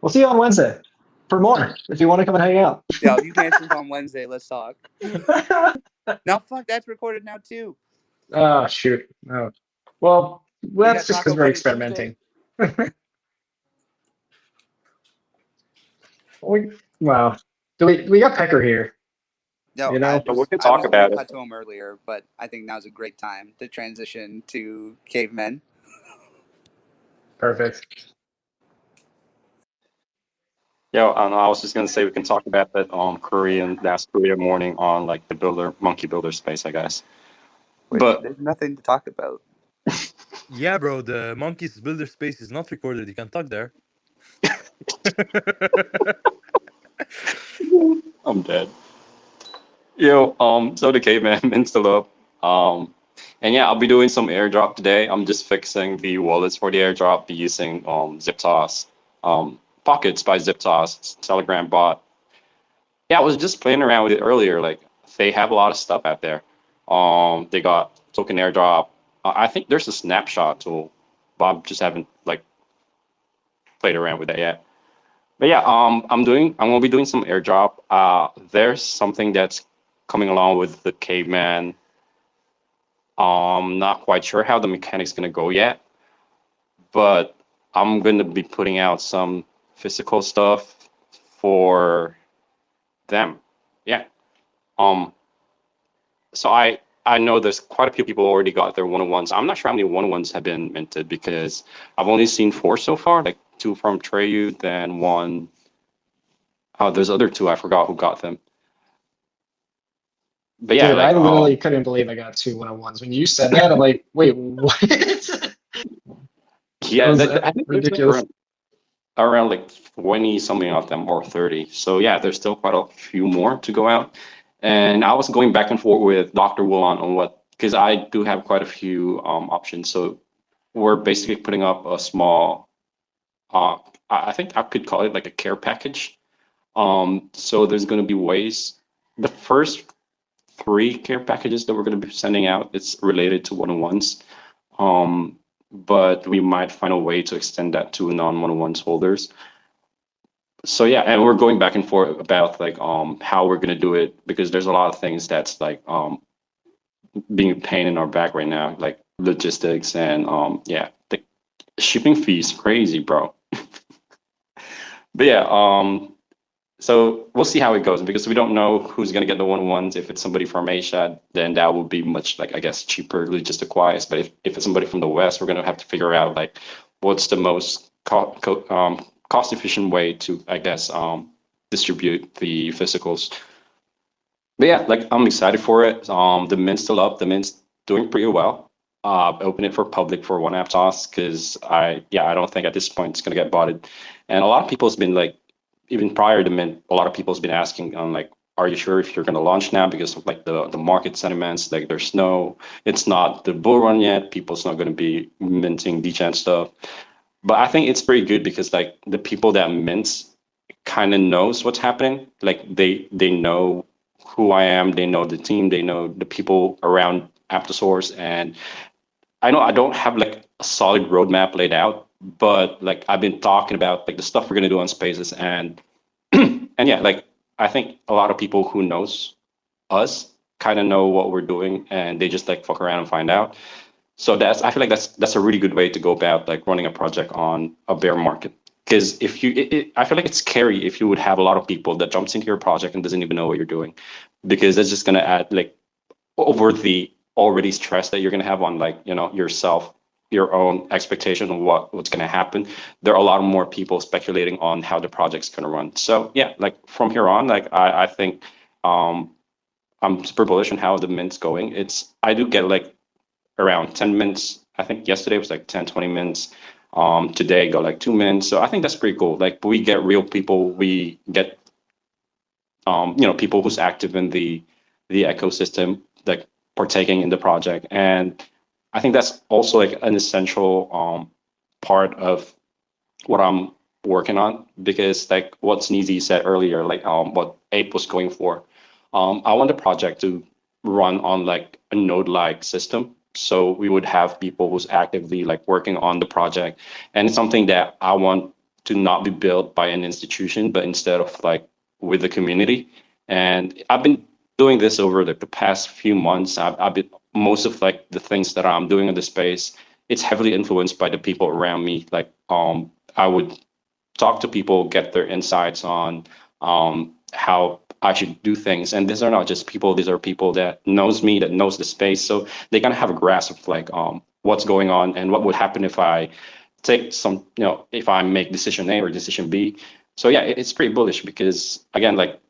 We'll see you on Wednesday for more if you want to come and hang out. Yeah, if you can't sleep on Wednesday, let's talk. No, fuck, that's recorded now too. Oh, shoot. Oh. Well, that's just because we're experimenting. Wow. We got Pecker here. No, you know? But we can I talk was about gonna it. cut to him earlier, but I think now's a great time to transition to cavemen. Perfect. Yeah, and I was just gonna say we can talk about that last Korea morning on like the monkey builder space, I guess. Wait, But there's nothing to talk about. Yeah, bro, the Monkeys Builder space is not recorded. You can talk there. I'm dead. So the caveman means the love. And yeah, I'll be doing some airdrop today. I'm just fixing the wallets for the airdrop, be using Ziptos, Pockets by Ziptos, Telegram bot. Yeah, I was just playing around with it earlier. Like they have a lot of stuff out there. They got token airdrop. I think there's a snapshot tool, but I just haven't like played around with that yet. But yeah, I'm gonna be doing some airdrop. There's something that's coming along with the caveman. Not quite sure how the mechanic's gonna go yet, but I'm gonna be putting out some physical stuff for them. Yeah. So I know there's quite a few people already got their 101s. I'm not sure how many 101s have been minted because I've only seen 4 so far, like 2 from Atreyu, then 1. Oh, there's other 2 I forgot who got them. But yeah, Dude, like I literally couldn't believe I got 2 101s. When you said that, I'm like, wait, what? yeah, I think there's like ridiculous. around like 20 something of them or 30. So yeah, there's still quite a few more to go out. And I was going back and forth with Dr. Woolan on what, because I do have quite a few options. So we're basically putting up a small, I think I could call it like a care package. So there's going to be ways. The first 3 care packages that we're going to be sending out, it's related to one-on-ones. But we might find a way to extend that to non-one-on-ones holders. So yeah, and we're going back and forth about like how we're going to do it, because there's a lot of things that's like being a pain in our back right now, like logistics and yeah, the shipping fees crazy, bro. But yeah, so we'll see how it goes, because we don't know who's going to get the one-on-ones. If it's somebody from Asia, then that will be much, like, I guess, cheaper logistic-wise. But if it's somebody from the West, we're going to have to figure out like what's the most cost-efficient way to, I guess, distribute the physicals. But yeah, like, I'm excited for it. The mint's still up. The mint's doing pretty well. Open it for public for one Aptos, because I don't think at this point it's gonna get botted. And a lot of people's been like, even prior to mint, a lot of people's been asking on like, are you sure if you're gonna launch now, because of like the market sentiments, like it's not the bull run yet. People's not gonna be minting degen stuff. But I think it's pretty good, because like the people that mints kind of knows what's happening. Like they know who I am, they know the team, they know the people around Aptosaurs, and I know I don't have like a solid roadmap laid out, but like I've been talking about like the stuff we're gonna do on Spaces, and and yeah, like I think a lot of people who knows us kind of know what we're doing, and they just like fuck around and find out. So I feel like that's a really good way to go about like running a project on a bear market. Because if I feel like it's scary if you would have a lot of people that jumps into your project and doesn't even know what you're doing, because that's just gonna add like over the already stress that you're gonna have on like yourself, your own expectation of what's gonna happen. There are a lot more people speculating on how the project's gonna run. So yeah, like from here on, like I think um, I'm super bullish on how the mint's going. I do get like around 10 minutes. I think yesterday was like 10, 20 minutes. Today got like 2 minutes. So I think that's pretty cool. Like we get real people, we get people who's active in the ecosystem, like partaking in the project. And I think that's also like an essential part of what I'm working on, because like what Sneezy said earlier, like what Ape was going for. I want the project to run on like a node-like system. So we would have people who's actively like working on the project. And it's something that I want to not be built by an institution, but instead of like with the community. And I've been doing this over the past few months. I've been most of like the things that I'm doing in the space, it's heavily influenced by the people around me. Like I would talk to people, get their insights on how I should do things. And these are not just people; these are people that knows me, that knows the space, so they kind of have a grasp of like what's going on and what would happen if I take some, if I make decision A or decision B. So yeah, it's pretty bullish, because again, like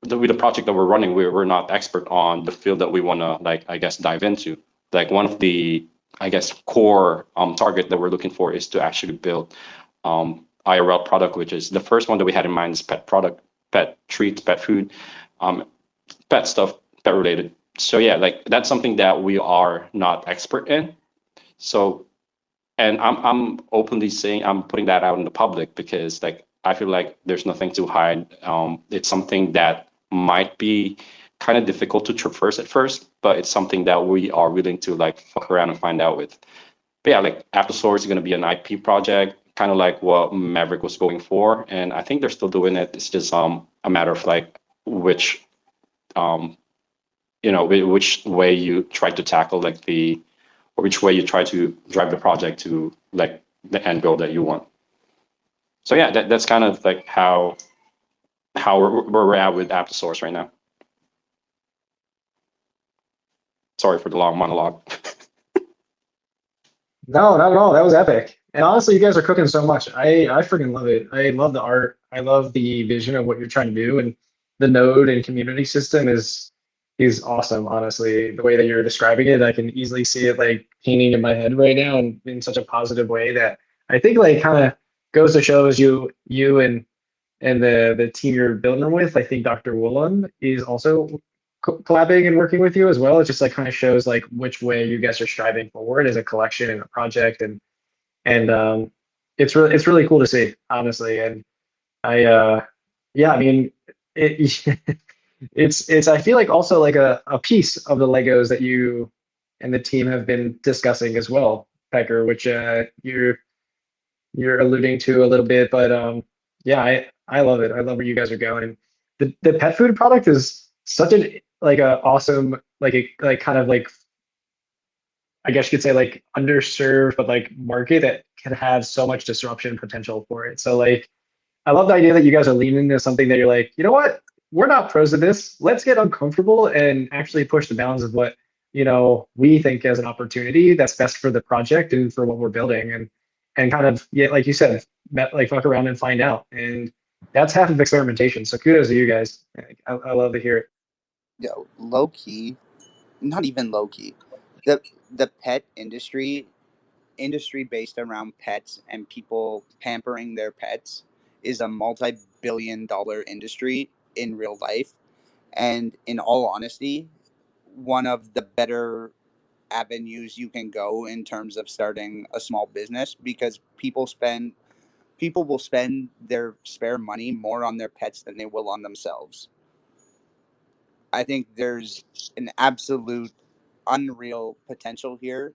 with the project that we're running, we're not expert on the field that we want to like, I guess, dive into. Like one of the, I guess, core target that we're looking for is to actually build IRL product, which is the first one that we had in mind is pet product, pet treats, pet food, um, pet stuff, pet related. So yeah, like that's something that we are not expert in. So, and I'm openly saying, I'm putting that out in the public, because like I feel like there's nothing to hide. It's something that might be kind of difficult to traverse at first, but it's something that we are willing to like fuck around and find out with. But yeah, like Aptosaurs is going to be an IP project, kind of like what Maverick was going for, and I think they're still doing it. It's just a matter of like which um which way you try to tackle like or which way you try to drive the project to like the end goal that you want. So yeah, that's kind of like how where we're at with Aptosaurs right now. Sorry for the long monologue. No, not at all. That was epic. And honestly, you guys are cooking so much. I freaking love it. I love the art. I love the vision of what you're trying to do, and the node and community system is awesome. Honestly, the way that you're describing it, I can easily see it like painting in my head right now, and in such a positive way that I think like kind of goes to shows you and the team you're building with. I think Dr. Woolen is also collabing and working with you as well. It just like kind of shows like which way you guys are striving forward as a collection and a project, and it's really cool to see, honestly. And yeah, I mean, it it's I feel like also like a piece of the Legos that you and the team have been discussing as well, Pecker, which you're alluding to a little bit, but yeah, I love it. I love where you guys are going. The pet food product is such an like a awesome like a like kind of like I guess you could say like underserved but like market that can have so much disruption potential for it. So like I love the idea that you guys are leaning into something that you're like, you know what? We're not pros at this. Let's get uncomfortable and actually push the bounds of what, we think as an opportunity that's best for the project and for what we're building and kind of, yeah, like you said, like fuck around and find out. And that's half of experimentation. So kudos to you guys. I love to hear it. Yo, low key, not even low key. The pet industry based around pets and people pampering their pets is a multi-billion-dollar industry in real life. And in all honesty, one of the better avenues you can go in terms of starting a small business, because people will spend their spare money more on their pets than they will on themselves. I think there's an absolute unreal potential here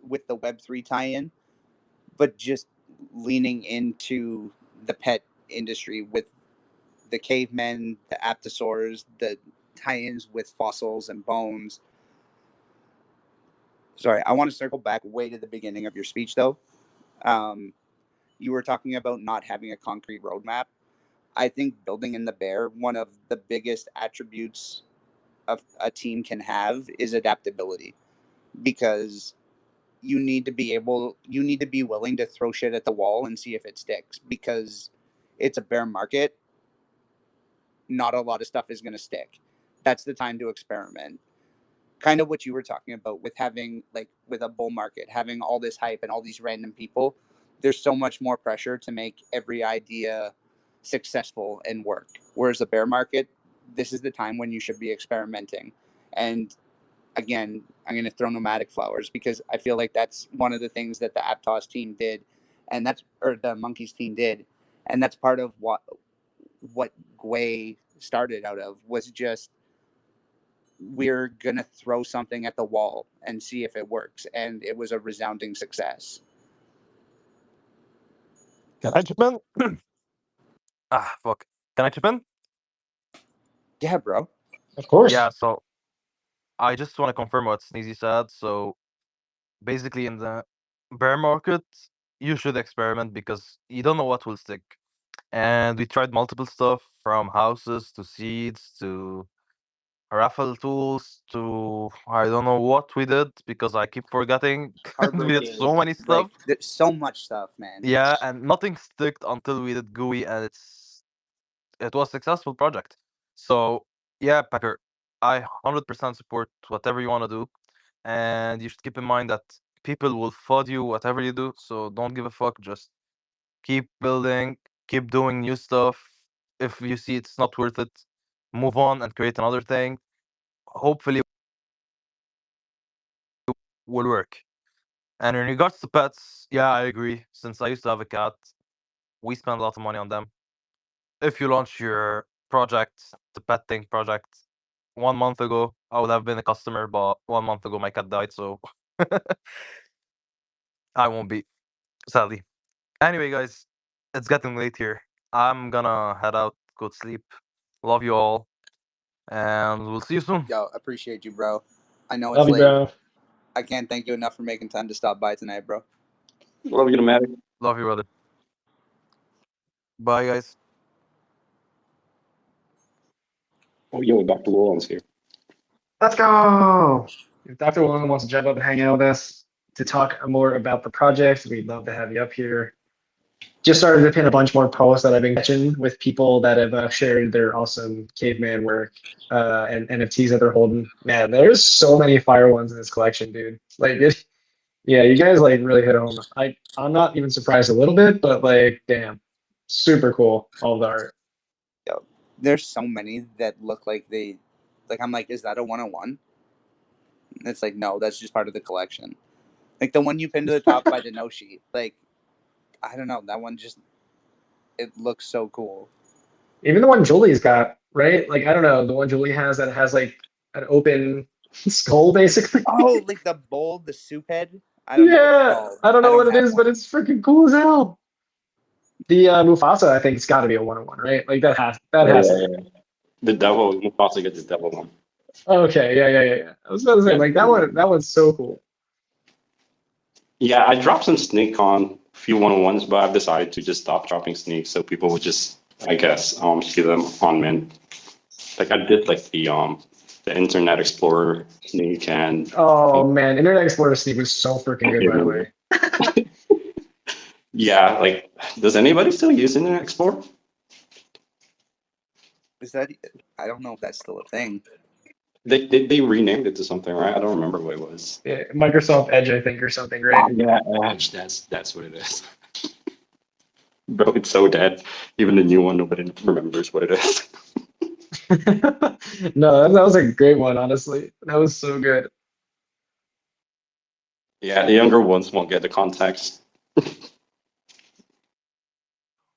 with the Web3 tie-in, but just leaning into the pet industry with the cavemen, the aptosaurs, the tie-ins with fossils and bones. Sorry, I want to circle back way to the beginning of your speech, though. Um, you were talking about not having a concrete roadmap. I think building in the bear, one of the biggest attributes of a team can have is adaptability, because you need to be willing to throw shit at the wall and see if it sticks, because it's a bear market. Not a lot of stuff is going to stick. That's the time to experiment. Kind of what you were talking about with having, like, with a bull market, having all this hype and all these random people. There's so much more pressure to make every idea successful and work. Whereas a bear market, this is the time when you should be experimenting. And again, I'm going to throw nomadic flowers, because I feel like that's one of the things that the Aptos team did, and that's, or the Monkeys team did, and that's part of what Gwei started out of, was just, we're going to throw something at the wall and see if it works, and it was a resounding success. Can I chip in? Fuck. Can I chip in? Yeah, bro. Of course. Yeah, so I just want to confirm what Sneezy said. So basically, in the bear market, you should experiment because you don't know what will stick. And we tried multiple stuff from houses to seeds to raffle tools to I don't know what we did because I keep forgetting. Harbor We did Gate, so many like, stuff. there's so much stuff, man. Yeah, and nothing stuck until we did GUI, and it was a successful project. So yeah, Packer, I 100% support whatever you want to do, and you should keep in mind that people will FUD you whatever you do. So don't give a fuck. Just keep building, keep doing new stuff. If you see it's not worth it, move on and create another thing. Hopefully, it will work. And in regards to pets, yeah, I agree. Since I used to have a cat, we spend a lot of money on them. If you launch your project, the pet thing project, 1 month ago, I would have been a customer, but 1 month ago my cat died, so I won't be, sadly. Anyway, guys, it's getting late here. I'm gonna head out, go to sleep. Love you all, and we'll see you soon. Yo, appreciate you, bro. I know it's Love you, late. bro. I can't thank you enough for making time to stop by tonight, bro. Love you, Nomadic. Love you, brother. Bye, guys. Oh, yo, Dr. Lawrence here. Let's go. If Dr. Long wants to jump up and hang out with us to talk more about the project, we'd love to have you up here. Just started to pin a bunch more posts that I've been catching with people that have shared their awesome caveman work and NFTs that they're holding. Man, there's so many fire ones in this collection, dude. Like, yeah, you guys like really hit home. I'm not even surprised a little bit, but like, damn, super cool, all the art. Yo, there's so many that look like Like, I'm like, is that a 101? And it's like, no, that's just part of the collection. Like the one you pinned to the top by Denoshi. Like, I don't know, that one just, it looks so cool. Even the one Julie's got, right? Like, I don't know, the one Julie has that has like an open skull, basically. Oh, like the bowl, the soup head. I don't know what it's Yeah, called. I don't know what it have is, but one. it's freaking cool as hell. The Mufasa, I think it's got to be a 101, right? Like that Oh, has yeah, to be. yeah. The devil, you also get the devil one. Okay, yeah. I was about to say Yeah. like that one's so cool. Yeah, I dropped some sneak on a few 101s, but I've decided to just stop dropping sneaks so people would just, I guess, see them on mint. Like I did like the Internet Explorer sneak and Oh man, Internet Explorer Steve was so freaking good, by the way. yeah, like does anybody still use Internet Explorer? Is that, I don't know if that's still a thing. They renamed it to something, right? I don't remember what it was. Yeah, Microsoft Edge, I think, or something, right? Oh, yeah, Edge, that's what it is. Bro, it's so dead. Even the new one, nobody remembers what it is. No, that was a great one, honestly. That was so good. Yeah, the younger ones won't get the context.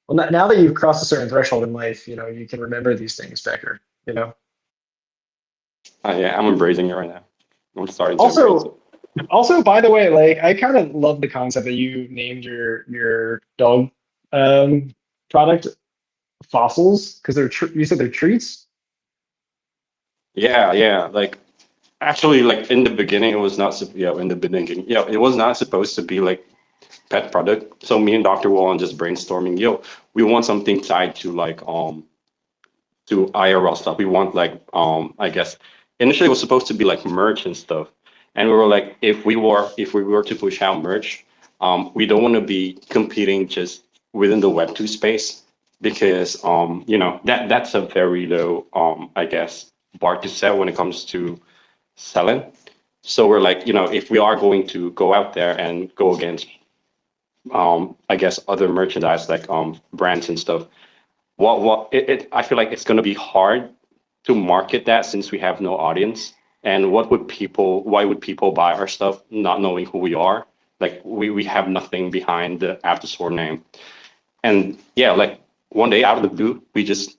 Well, now that you've crossed a certain threshold in life, you can remember these things better. Yeah, I'm embracing it right now. I'm starting to embrace it. Also, by the way, like I kind of love the concept that you named your dog um, product fossils because you said they're treats. Yeah. Like actually, like in the beginning, it was not. In the beginning, it was not supposed to be like pet product. So me and Dr. Wallen just brainstorming. We want something tied to like to IRL stuff. We want like I guess initially it was supposed to be like merch and stuff. And we were like, if we were to push out merch, we don't want to be competing just within the Web2 space because that's a very low I guess bar to set when it comes to selling. So we're like, if we are going to go out there and go against I guess other merchandise like brands and stuff, I feel like it's going to be hard to market that since we have no audience. And why would people buy our stuff not knowing who we are? Like we have nothing behind the Aptosaur name. And yeah, like one day out of the blue, we just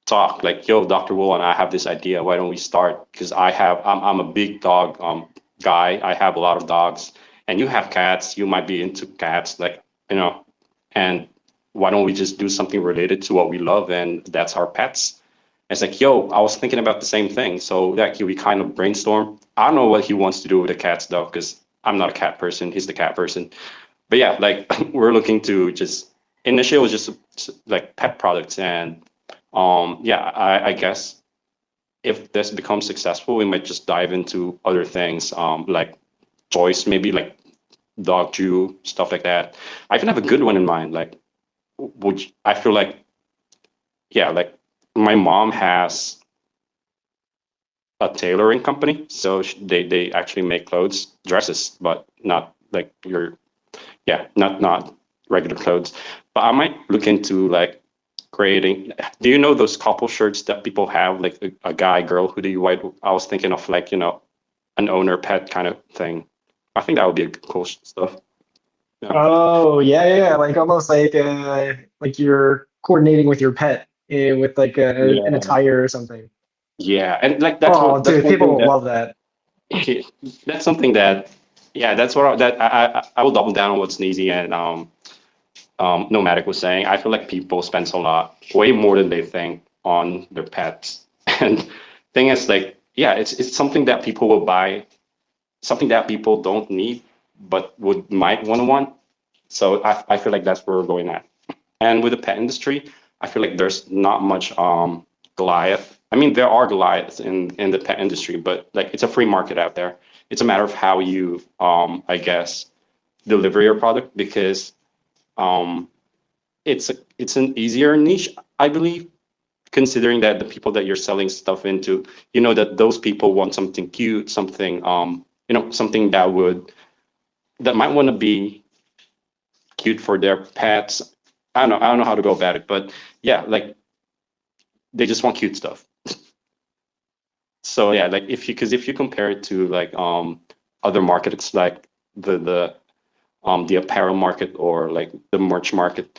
talk like, yo, Dr. Wool and I have this idea. Why don't we start? Because I'm a big dog guy. I have a lot of dogs and you have cats. You might be into cats, like, and why don't we just do something related to what we love? And that's our pets. It's like, yo, I was thinking about the same thing. So like we kind of brainstorm. I don't know what he wants to do with the cats though, because I'm not a cat person. He's the cat person. But yeah, like we're looking to just initially it was just like pet products and yeah, I guess if this becomes successful, we might just dive into other things like toys, maybe like dog chew, stuff like that. I even have a good one in mind. Like, I feel like, yeah, like my mom has a tailoring company, so they actually make clothes, dresses, but not like not regular clothes. But I might look into like creating. Do you know those couple shirts that people have, like a guy, girl, who do you white? I was thinking of like an owner pet kind of thing. I think that would be a cool stuff. Yeah. Oh yeah, like almost like you're coordinating with your pet with like an Yeah, attire or something. yeah, and like Oh, that's dude, one people thing will that love that. that's something that yeah, that's what I will double down on what Sneezy and Nomadic was saying. I feel like people spend a lot, way more than they think, on their pets. And thing is, like, yeah, it's something that people will buy, something that people don't need, but might want. So I feel like that's where we're going at. And with the pet industry, I feel like there's not much Goliath. I mean, there are Goliaths in the pet industry, but like it's a free market out there. It's a matter of how you I guess deliver your product because um it's an easier niche, I believe, considering that the people that you're selling stuff into, that those people want something cute, something something that might want to be cute for their pets. I don't know how to go about it, but yeah, like they just want cute stuff. So yeah, like if you compare it to like other markets like the apparel market or like the merch market,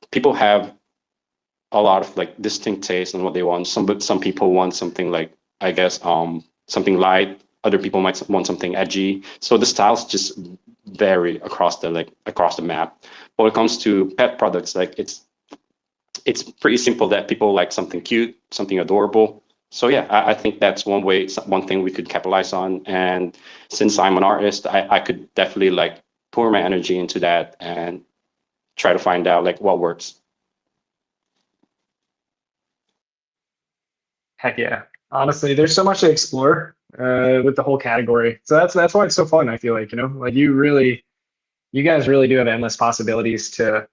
people have a lot of like distinct tastes on what they want. Some people want something like, I guess, something light. Other people might want something edgy. So the styles just vary across the map. When it comes to pet products, like it's pretty simple that people like something cute, something adorable. So yeah, I think that's one thing we could capitalize on. And since I'm an artist, I could definitely like pour my energy into that and try to find out like what works. Heck yeah. Honestly, there's so much to explore with the whole category. So that's why it's so fun, I feel like, like you guys really do have endless possibilities to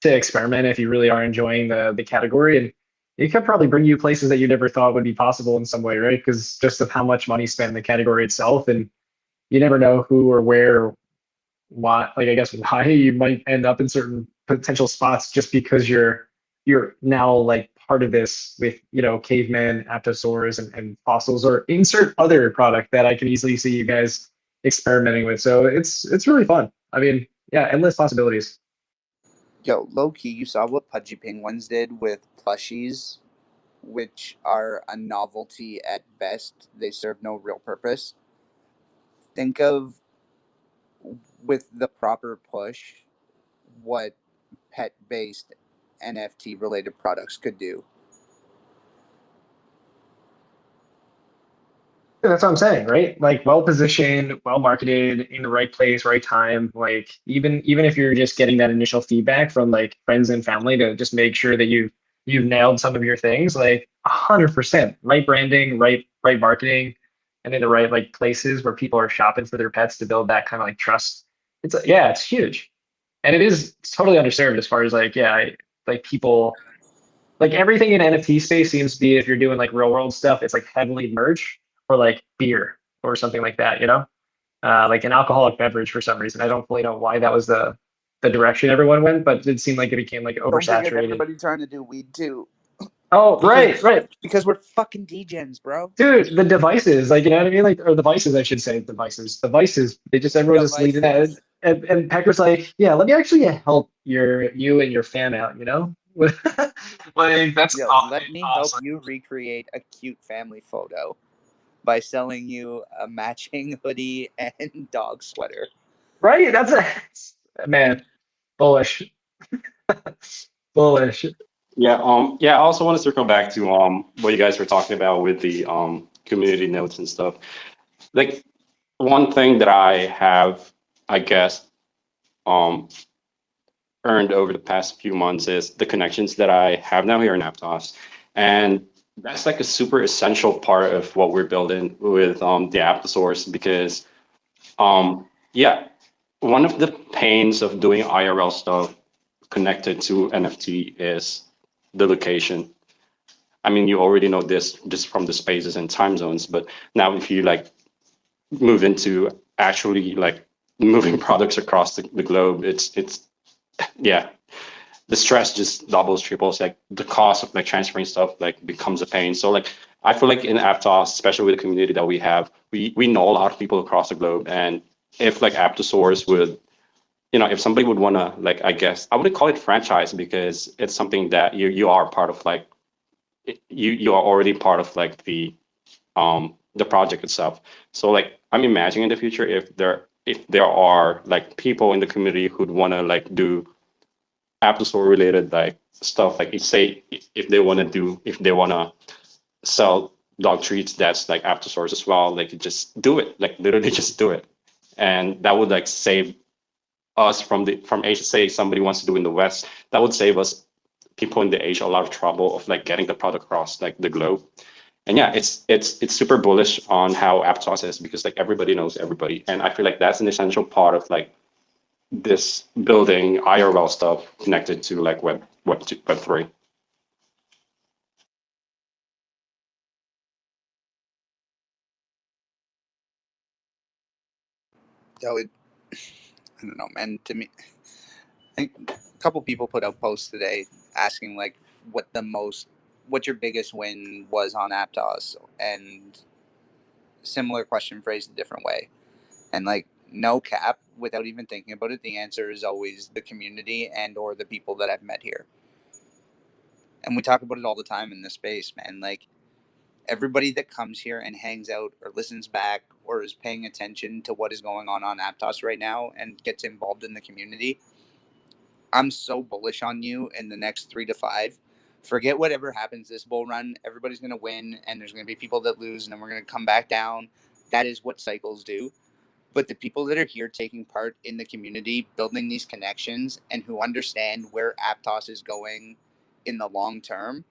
experiment if you really are enjoying the category. And it could probably bring you places that you never thought would be possible in some way, right? Because just of how much money spent in the category itself, and you never know who or where, or why, like I guess why you might end up in certain potential spots just because you're now like part of this with caveman, aptosaurs, and fossils, or insert other product that I can easily see you guys experimenting with. So it's really fun. I mean, yeah, endless possibilities. Yo, low key, you saw what Pudgy Penguins did with plushies, which are a novelty at best. They serve no real purpose. Think of, with the proper push, what pet based NFT related products could do. Yeah, that's what I'm saying, right? Like well positioned, well marketed, in the right place, right time. Like even if you're just getting that initial feedback from like friends and family to just make sure that you've nailed some of your things, like 100%, right branding, right marketing, and in the right like places where people are shopping for their pets to build that kind of like trust. It's huge, and it's totally underserved as far as like like people, like everything in NFT space seems to be, if you're doing like real world stuff, it's like heavily merch or like beer or something like that, like an alcoholic beverage for some reason. I don't really know why that was the direction everyone went, but it seemed like it became like Don't forget oversaturated. everybody trying to do weed too. Oh, Because right. because we're fucking degens, bro. Dude, the devices, like, you know what I mean? Like, or the vices, I should say, devices. They just, everyone just leaned in that. Devices. And Pecker's like, yeah, let me actually help you and your fan out, Like, that's Yo, let me help awesome. you recreate a cute family photo by selling you a matching hoodie and dog sweater. Right? That's man, bullish. Bullish. Yeah. I also want to circle back to what you guys were talking about with the community notes and stuff. Like one thing that I have, I guess, um earned over the past few months is the connections that I have now here in Aptos. And that's like a super essential part of what we're building with the Aptosaurs because yeah, one of the pains of doing IRL stuff connected to NFT is the location. I mean, you already know this just from the spaces and time zones, but now if you like move into actually like moving products across the globe, it's yeah, the stress just doubles, triples. Like the cost of like transferring stuff like becomes a pain. So like I feel like in Aptos, especially with the community that we have, we know a lot of people across the globe, and if like Aptosaurs would, if somebody would want to like, I guess I wouldn't call it franchise because it's something that you are part of, like you are already part of like the project itself. So like I'm imagining in the future if there are like people in the community who'd want to like do Apple Store related like stuff, like if they want to sell dog treats, that's like Apple Stores as well, like just do it, like literally just do it. And that would like save us from Asia. Say somebody wants to do in the West, that would save us people in the Asia a lot of trouble of like getting the product across like the globe. And yeah, it's super bullish on how Aptos is because like everybody knows everybody, and I feel like that's an essential part of like this building IRL stuff connected to like Web3. Yo, I don't know, man. To me, I think a couple people put out posts today asking like what your biggest win was on Aptos, and similar question phrased a different way. And like, no cap, without even thinking about it, the answer is always the community and or the people that I've met here. And we talk about it all the time in this space, man. Like, everybody that comes here and hangs out or listens back or is paying attention to what is going on Aptos right now and gets involved in the community, I'm so bullish on you in the next 3 to 5. Forget whatever happens this bull run. Everybody's going to win, and there's going to be people that lose, and then we're going to come back down. That is what cycles do. But the people that are here taking part in the community, building these connections, and who understand where Aptos is going in the long term,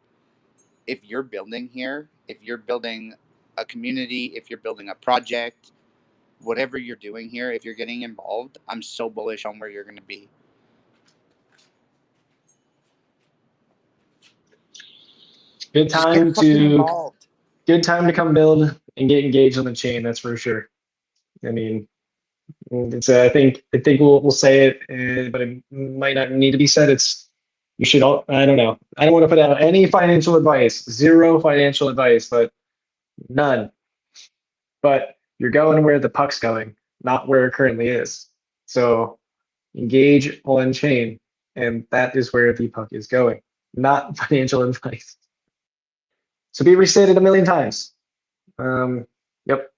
if you're building here, if you're building a community, if you're building a project, whatever you're doing here, if you're getting involved, I'm so bullish on where you're going to be. Good Just time get fucking to involved. good time to come build and get engaged on the chain. That's for sure. I mean, it's I think we'll say it, but it might not need to be said. It's you should all. I don't know. I don't want to put out any financial advice. Zero financial advice, but none. But you're going where the puck's going, not where it currently is. So engage on chain, and that is where the puck is going, not financial advice. So be restated a million times. Yep.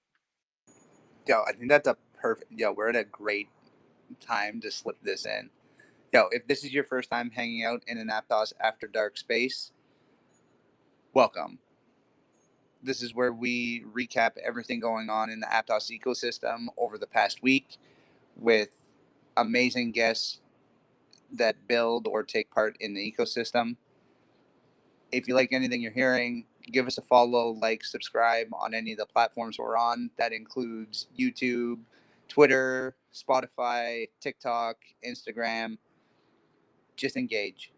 Yo, I think that's a perfect. Yo, we're at a great time to slip this in. Yo, if this is your first time hanging out in an Aptos After Dark space, welcome. This is where we recap everything going on in the Aptos ecosystem over the past week with amazing guests that build or take part in the ecosystem. If you like anything you're hearing, give us a follow, like, subscribe on any of the platforms we're on. That includes YouTube, Twitter, Spotify, TikTok, Instagram. Just engage.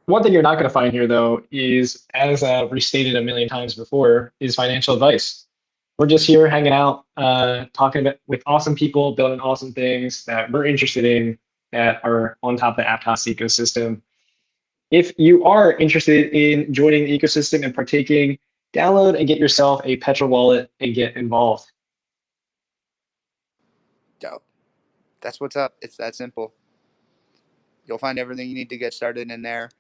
One thing you're not going to find here, though, is, as restated a million times before, is financial advice. We're just here hanging out, talking with awesome people, building awesome things that we're interested in that are on top of the Aptos ecosystem. If you are interested in joining the ecosystem and partaking, download and get yourself a Petra wallet and get involved. Dope. That's what's up. It's that simple. You'll find everything you need to get started in there,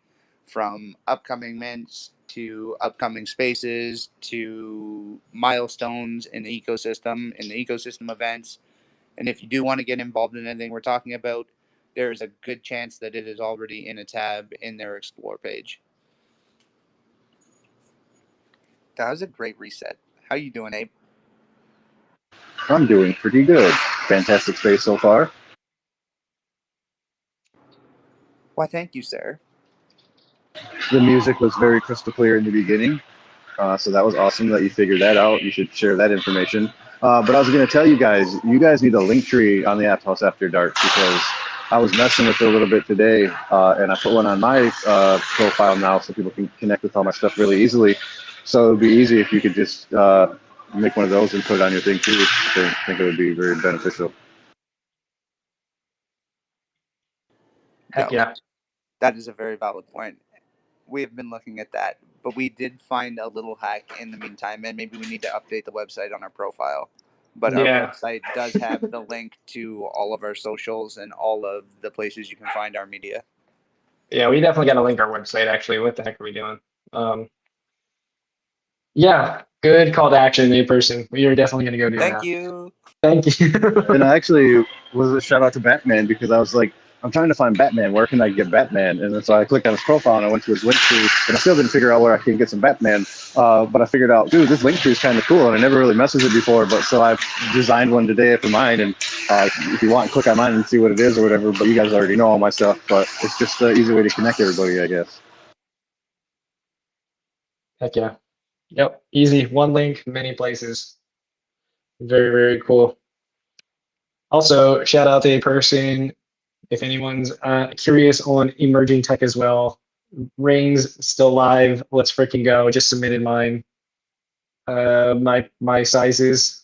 from upcoming mints to upcoming spaces to milestones in the ecosystem events. And if you do want to get involved in anything we're talking about, there is a good chance that it is already in a tab in their Explore page. That was a great reset. How you doing, Abe? I'm doing pretty good. Fantastic space so far. Why, thank you, sir. The music was very crystal clear in the beginning, so that was awesome that you figured that out. You should share that information. But I was going to tell you guys need a link tree on the Aptos After Dark, because I was messing with it a little bit today, and I put one on my profile now so people can connect with all my stuff really easily. So it would be easy if you could just make one of those and put it on your thing too. I think it would be very beneficial. Heck yeah. That is a very valid point. We have been looking at that, but we did find a little hack in the meantime, and maybe we need to update the website on our profile. But our website does have the link to all of our socials and all of the places you can find our media. Yeah, we definitely got to link our website, actually. What the heck are we doing? Yeah, good call to action, new person. We are definitely going to go do that. Thank you. Thank you. And I actually was a shout out to Batman, because I was like, I'm trying to find Batman. Where can I get Batman? And then so I clicked on his profile and I went to his link tree, and I still didn't figure out where I can get some Batman. But I figured out, dude, this link tree is kind of cool, and I never really messed with it before. But so I've designed one today for mine, and if you want, click on mine and see what it is or whatever. But you guys already know all my stuff. But it's just an easy way to connect everybody, I guess. Heck yeah. Yep. Easy. One link, many places. Very, very cool. Also, shout out to a person, if anyone's curious on emerging tech as well. Rings still live. Let's freaking go. Just submitted mine. My sizes.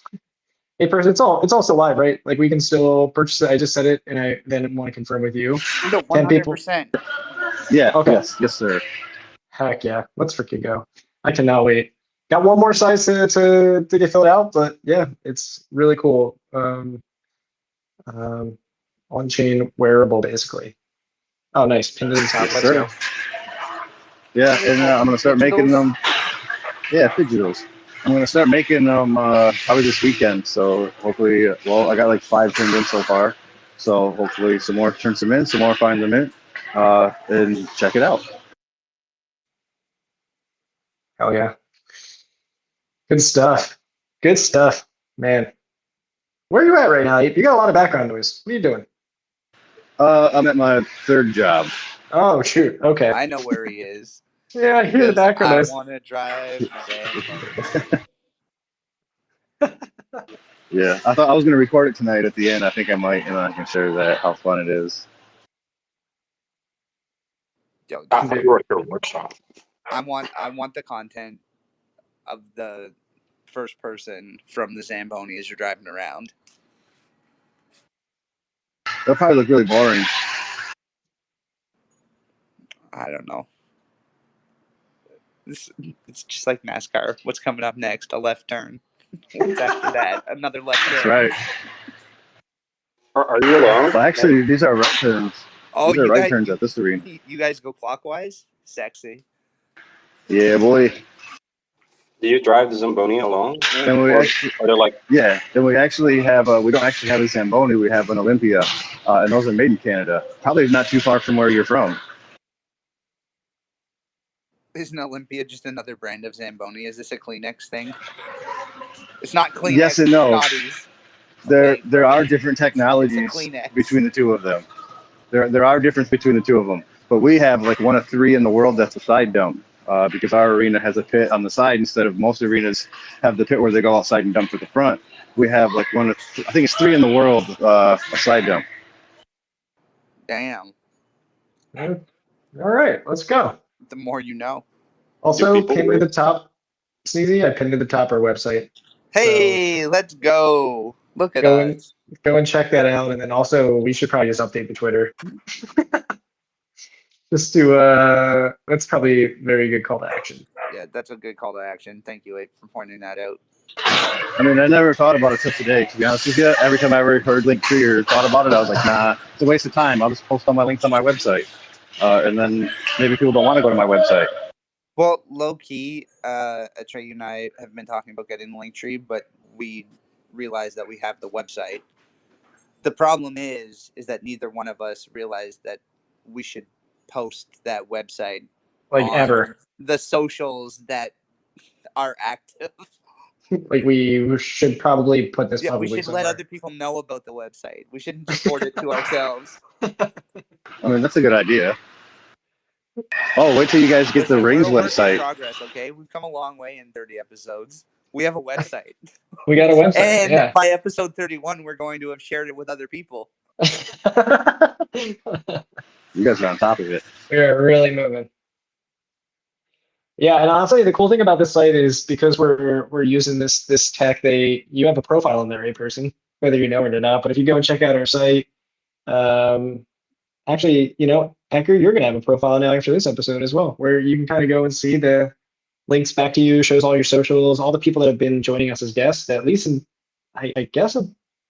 Hey, person, it's all still live, right? Like, we can still purchase it. I just said it, and I then want to confirm with you. 100%. Yeah. Okay. Yes, sir. Heck yeah. Let's freaking go. I cannot wait. got one more size to get filled out, but yeah, it's really cool. On-chain wearable, basically. Oh, nice. Pinned to the top. Let's go. Yeah, and I'm gonna start making them. Yeah, digitals. I'm gonna start making them probably this weekend. So hopefully, well, I got like 5 turned in so far. So hopefully, some more turn some in, some more find them in, and check it out. Hell yeah. Good stuff. Good stuff, man. Where are you at right now? You got a lot of background noise. What are you doing? I'm at my 3rd job. Oh shoot. Okay. I know where he is. Yeah, I hear the background I noise. want to drive the Zamboni. Yeah, I thought I was gonna record it tonight at the end. I think I might, and I can share that how fun it is. Yo, You're at your workshop. I want the content of the first person from the Zamboni as you're driving around. That'll probably look really boring. I don't know. It's just like NASCAR. What's coming up next? A left turn. What's after that? Another left turn. That's right. Are you alone? Well, actually, these are right turns. Oh, These are right turns at this arena. You guys go clockwise? Sexy. Yeah, boy. Do you drive the Zamboni alone? And we Or actually, are they like yeah, and we actually have. We don't actually have a Zamboni. We have an Olympia, and those are made in Canada. Probably not too far from where you're from. Isn't Olympia just another brand of Zamboni? Is this a Kleenex thing? It's not Kleenex. Yes and no. There are different technologies between the two of them. There are differences between the two of them. But we have like one of 3 in the world that's a side dump, because our arena has a pit on the side instead of most arenas have the pit where they go outside and dump to the front. We have like I think it's 3 in the world, a side dump. Damn. All right, let's go. The more you know. Also, pinned to the top, Sneezy, I pinned to the top our website. Hey, let's go. Look at us. Go and check that out. And then also, we should probably just update the Twitter. Just to, that's probably a very good call to action. Yeah, that's a good call to action. Thank you, Abe, for pointing that out. I mean, I never thought about it till today, to be honest with you. Every time I ever heard Linktree or thought about it, I was like, nah, it's a waste of time. I'll just post all my links on my website. And then maybe people don't want to go to my website. Well, low key, Atreyu and I have been talking about getting the Linktree, but we realized that we have the website. The problem is that neither one of us realized that we should post that website like ever the socials that are active. Like we should probably put this publicly. We should somewhere. let other people know about the website. We shouldn't just hoard it to ourselves. I mean, that's a good idea. Oh, wait till you guys get the Rings website. Progress, okay? We've come a long way in 30 episodes. We have a website. We got a website. And by episode 31, we're going to have shared it with other people. You guys are on top of it. We are really moving. Yeah, and honestly, the cool thing about this site is because we're using this tech, you have a profile in there, a person, whether you know it or not. But if you go and check out our site, actually, Pecker, you're gonna have a profile now after this episode as well, where you can kind of go and see the links back to you, shows all your socials, all the people that have been joining us as guests, at least I guess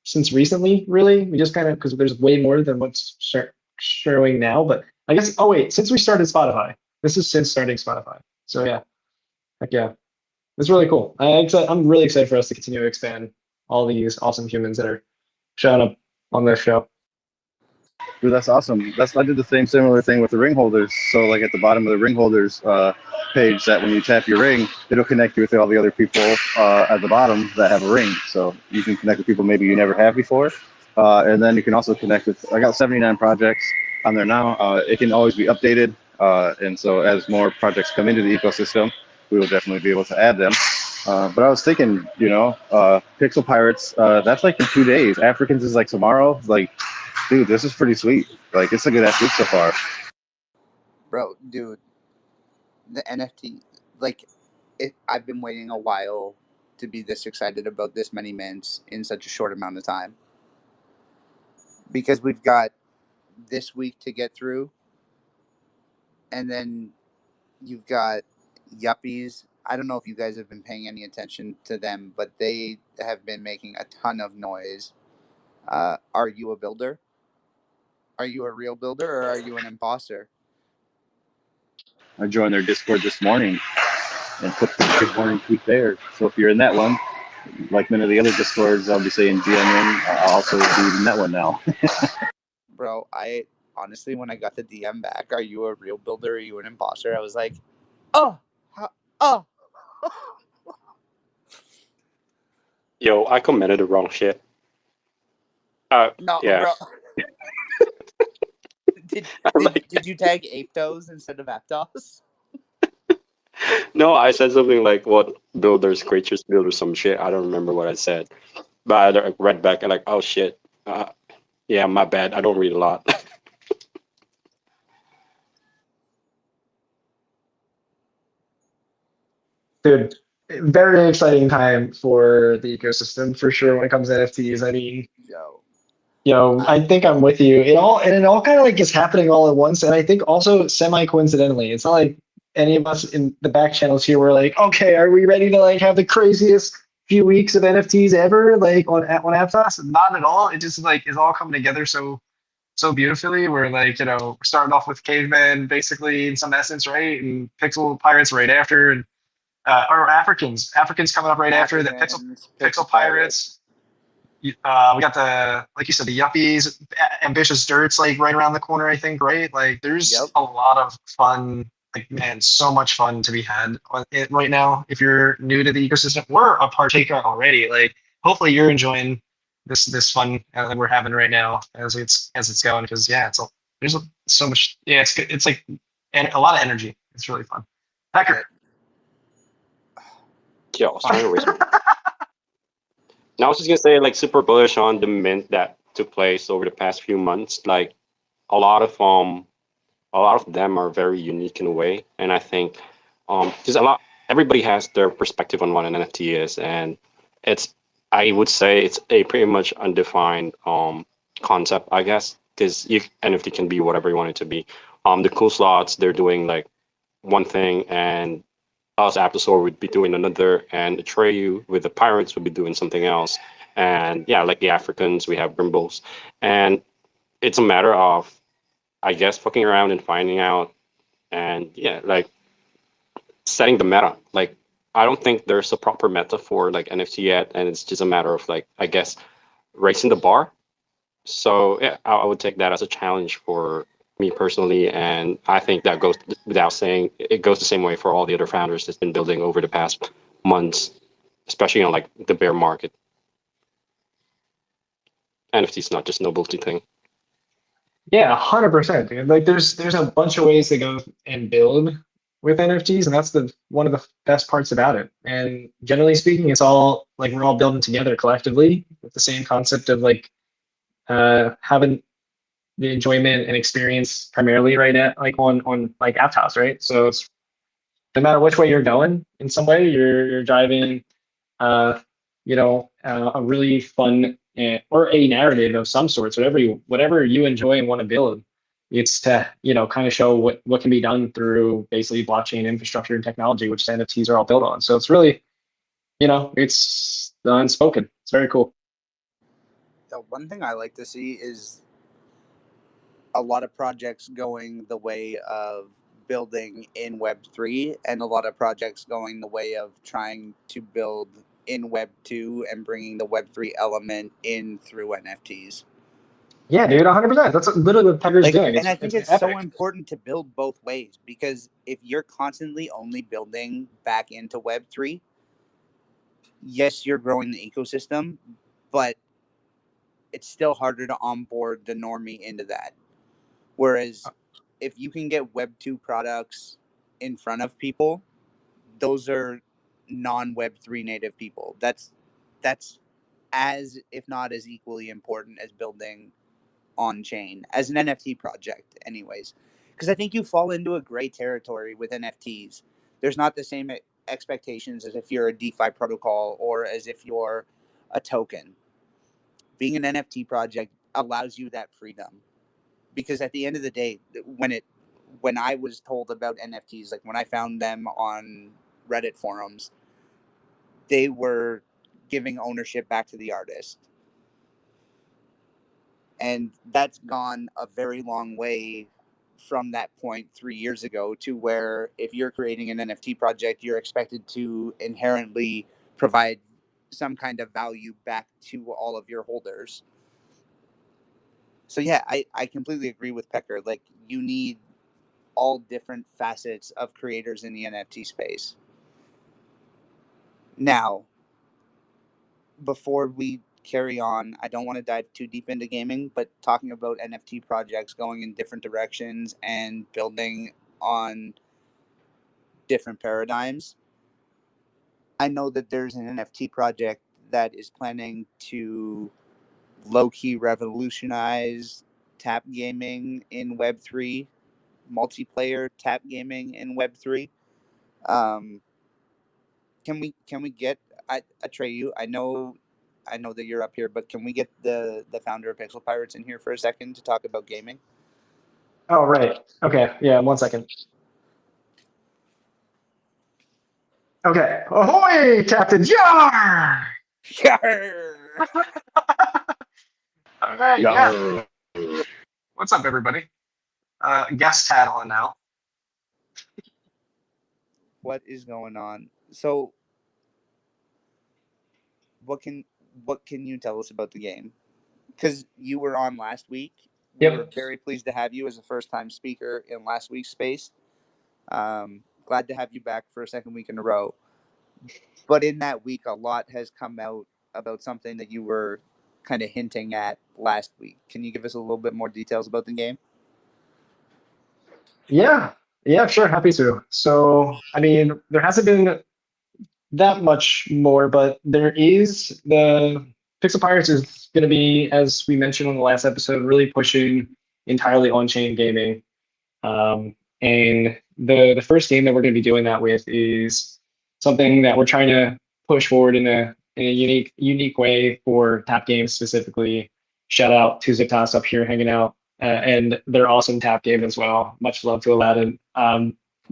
since recently, really. We just kind of, because there's way more than what's showing now, but I guess, oh wait, since we started Spotify. This is since starting Spotify. So yeah, heck yeah, it's really cool. I'm really excited for us to continue to expand all these awesome humans that are showing up on this show. Dude, that's awesome. I did the similar thing with the ring holders. So like at the bottom of the ring holders page, that when you tap your ring, it'll connect you with all the other people at the bottom that have a ring. So you can connect with people maybe you never have before. And then you can also connect with, I got 79 projects on there now. It can always be updated. And so as more projects come into the ecosystem, we will definitely be able to add them. But I was thinking, Pixel Pirates, that's like in 2 days. Africans is like tomorrow. Like, dude, this is pretty sweet. Like, it's a good ass week so far. Bro, dude, the NFT, I've been waiting a while to be this excited about this many mints in such a short amount of time. Because we've got this week to get through, and then you've got Yuppies I don't know if you guys have been paying any attention to them, but they have been making a ton of noise. Are you a builder? Are you a real builder, or are you an imposter? I joined their Discord this morning and put the good morning tweet there. So if you're in that one, like many of the other Discords, I'll be saying GM in. I'll also be in that one now. Bro, I honestly, when I got the DM back, are you a real builder? Are you an imposter? I was like, oh, oh. Yo, I commented the wrong shit. No, Yeah. bro. Did you tag Aptos instead of Aptos? No, I said something like what builders, creatures build or some shit. I don't remember what I said. But I read back and like, oh shit. Yeah, my bad. I don't read a lot. Dude, very exciting time for the ecosystem for sure when it comes to NFTs. I mean, Yo, I think I'm with you. It all kind of like is happening all at once, and I think also semi coincidentally. It's not like any of us in the back channels here were like, okay, are we ready to like have the craziest few weeks of NFTs ever like on Aptos? Not at all. It just like is all coming together so beautifully. We're like, starting off with cavemen basically in some essence, right? And pixel pirates right after, and or Africans coming up right after the pixel pirates. We got the, like you said, the yuppies, ambitious dirts, like right around the corner, I think, right? Like there's Yep. a lot of fun, like man, so much fun to be had on it right now. If you're new to the ecosystem, we're a partaker already. Like hopefully you're enjoying this fun that we're having right now as it's going, because yeah, there's so much. Yeah, it's like a lot of energy. It's really fun. Hacker. Yo, I was trying to raise my. Now I was just gonna say, like, super bullish on the mint that took place over the past few months. Like, a lot of them are very unique in a way, and I think because everybody has their perspective on what an NFT is, and it's I would say it's a pretty much undefined concept, I guess, because NFT can be whatever you want it to be. The cool slots, they're doing like one thing, and us Aptosaur would be doing another, and Atreyu with the pirates would be doing something else. And yeah, like the Africans, we have Grimbles. And it's a matter of, I guess, fucking around and finding out, and yeah, like setting the meta. Like, I don't think there's a proper meta for like NFT yet, and it's just a matter of like, I guess, raising the bar. So yeah, I would take that as a challenge for me personally, and I think that goes without saying. It goes the same way for all the other founders that's been building over the past months, especially on like the bear market. NFT is not just novelty thing. Yeah, 100%. Dude. Like there's a bunch of ways to go and build with NFTs, and that's the one of the best parts about it. And generally speaking, it's all like we're all building together collectively with the same concept of like having the enjoyment and experience primarily right at like on like Aptos, right? So it's no matter which way you're going, in some way you're driving a really fun or a narrative of some sorts, whatever you enjoy and want to build. It's to kind of show what can be done through basically blockchain infrastructure and technology, which the NFTs are all built on. So it's really it's the unspoken. It's very cool. The one thing I like to see is a lot of projects going the way of building in Web3, and a lot of projects going the way of trying to build in Web2 and bringing the Web3 element in through NFTs. Yeah, dude, 100%. That's literally what Pepper's doing. And I think it's epic. so important to build both ways, because if you're constantly only building back into Web3, yes, you're growing the ecosystem, but it's still harder to onboard the normie into that. Whereas if you can get Web2 products in front of people, those are non-Web3 native people. That's as, if not as equally important as building on chain as an NFT project, anyways. Because I think you fall into a gray territory with NFTs. There's not the same expectations as if you're a DeFi protocol or as if you're a token. Being an NFT project allows you that freedom, because at the end of the day, when I was told about NFTs, like when I found them on Reddit forums, they were giving ownership back to the artist. And that's gone a very long way from that point 3 years ago, to where if you're creating an NFT project, you're expected to inherently provide some kind of value back to all of your holders. So yeah, I completely agree with Pecker. Like, you need all different facets of creators in the NFT space. Now, before we carry on, I don't want to dive too deep into gaming, but talking about NFT projects going in different directions and building on different paradigms, I know that there's an NFT project that is planning to low-key revolutionize tap gaming in Web3, multiplayer tap gaming in Web3. Um, can we get Atreyu? I know that you're up here, but can we get the founder of Pixel Pirates in here for a second to talk about gaming? Oh, right. Okay. Yeah. 1 second. Okay. Ahoy, Captain Jar! Sure. All right. Yeah. What's up, everybody? Guest hat on now. What is going on? So, what can you tell us about the game? Because you were on last week. We were very pleased to have you as a first-time speaker in last week's space. Glad to have you back for a second week in a row. But in that week, a lot has come out about something that you were kind of hinting at last week. Can you give us a little bit more details about the game? Yeah. Yeah, sure. Happy to. So, I mean, there hasn't been that much more, but there is the Pixel Pirates is going to be, as we mentioned on the last episode, really pushing entirely on-chain gaming. And the first game that we're going to be doing that with is something that we're trying to push forward in a unique way for tap games specifically. Shout out to Aptos up here hanging out, and their awesome tap game as well. Much love to Aladdin.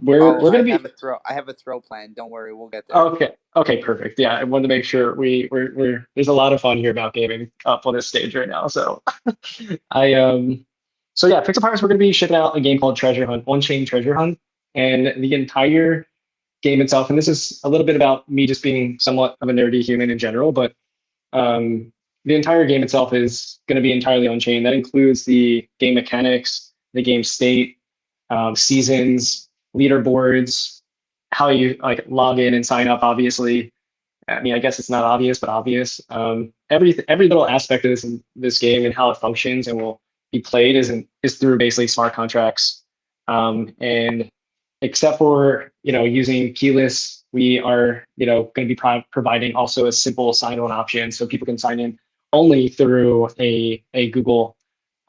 We're going to be. I have a throw plan. Don't worry, we'll get there. Okay, perfect. Yeah, I wanted to make sure we're there's a lot of fun here about gaming up on this stage right now. So so yeah, Pixel Pirates, we're going to be shipping out a game called Treasure Hunt, on-chain Treasure Hunt, and the entire game itself. And this is a little bit about me just being somewhat of a nerdy human in general, but the entire game itself is going to be entirely on-chain. That includes the game mechanics, the game state, seasons, leaderboards, how you like log in and sign up. Obviously, I mean, I guess it's not obvious, but obvious. Every little aspect of this game and how it functions and will be played is through basically smart contracts. And except for using keyless, we are going to be providing also a simple sign-on option, so people can sign in only through a Google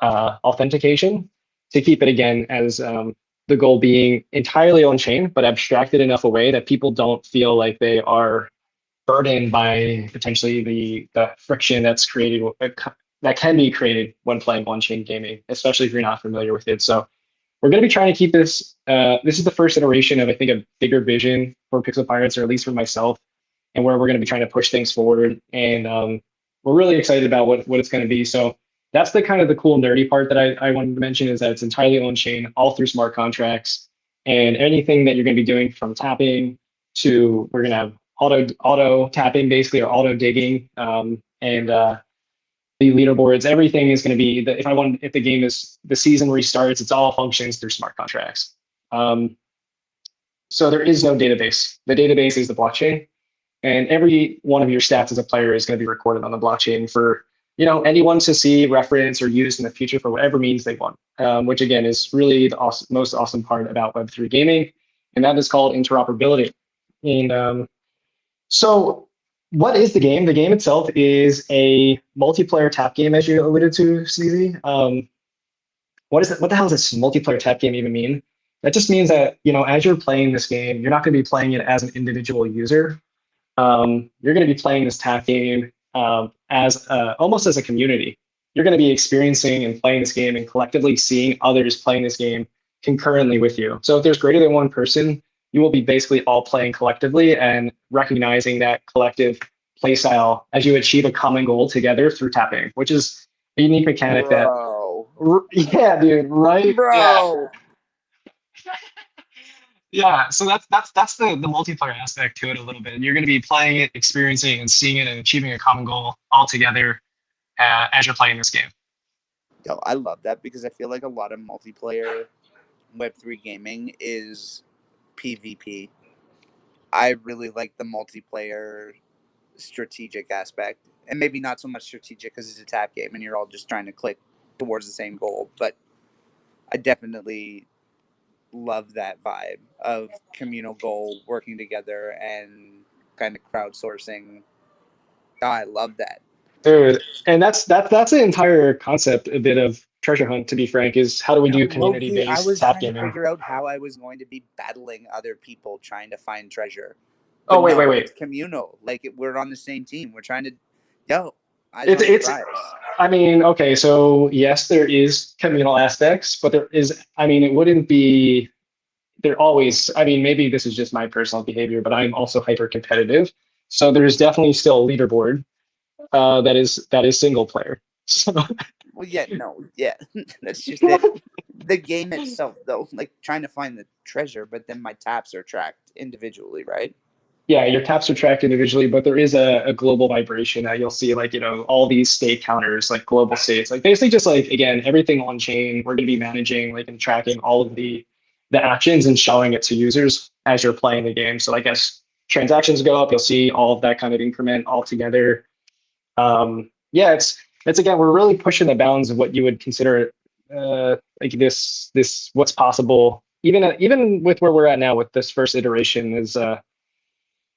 authentication, to keep it again as the goal being entirely on chain, but abstracted enough away that people don't feel like they are burdened by potentially the friction that's created, that can be created when playing on-chain gaming, especially if you're not familiar with it. So we're going to be trying to keep this. This is the first iteration of, I think, a bigger vision for Pixel Pirates, or at least for myself, and where we're going to be trying to push things forward. And we're really excited about what it's going to be. So that's the kind of the cool nerdy part that I wanted to mention, is that it's entirely on chain, all through smart contracts, and anything that you're going to be doing from tapping to, we're going to have auto tapping basically, or auto digging, and the leaderboards. Everything is going to be if the game is, the season restarts, it's all functions through smart contracts. So there is no database. The database is the blockchain, and every one of your stats as a player is going to be recorded on the blockchain for anyone to see, reference, or use in the future for whatever means they want. Which again is really the most awesome part about Web3 gaming, and that is called interoperability. And so what is the game? The game itself is a multiplayer tap game, as you alluded to, Sneezy. What the hell does this multiplayer tap game even mean? That just means that, as you're playing this game, you're not going to be playing it as an individual user. You're going to be playing this tap game as almost as a community. You're going to be experiencing and playing this game and collectively seeing others playing this game concurrently with you. So if there's greater than one person you will be basically all playing collectively and recognizing that collective play style as you achieve a common goal together through tapping, which is a unique mechanic that, Bro. yeah, dude, right? Yeah. Bro. Yeah, so that's the multiplayer aspect to it a little bit. You're going to be playing it, experiencing, and seeing it, and achieving a common goal all together as you're playing this game. Yo, I love that because I feel like a lot of multiplayer Web3 gaming is PvP. I really like the multiplayer strategic aspect, and maybe not so much strategic because it's a tap game and you're all just trying to click towards the same goal. But I definitely love that vibe of communal goal, working together, and kind of crowdsourcing. Oh, I love that. Dude, and that's the entire concept a bit of Treasure Hunt, to be frank, is how do we do Loki, I community-based was tap trying to gaming? figure out how I was going to be battling other people trying to find treasure. Oh, But wait, wait, no, wait. it's communal. Like, we're on the same team. We're trying to. Yo, eyes on the It's prize. I mean, okay, so yes, there is communal aspects, but there is, I mean, it wouldn't be, there always, I mean, maybe this is just my personal behavior, but I'm also hyper competitive. So there's definitely still a leaderboard that is single player. So Well, yeah, no, yeah. That's just it. The game itself, though, like trying to find the treasure, but then my taps are tracked individually, right? yeah, your taps are tracked individually, but there is a global vibration that you'll see, like, all these state counters, like global states, like basically just like, again, everything on chain. We're going to be managing, like, and tracking all of the actions and showing it to users as you're playing the game. So I guess transactions go up, you'll see all of that kind of increment all together. Yeah, it's again, we're really pushing the bounds of what you would consider like this what's possible, even with where we're at now with this first iteration is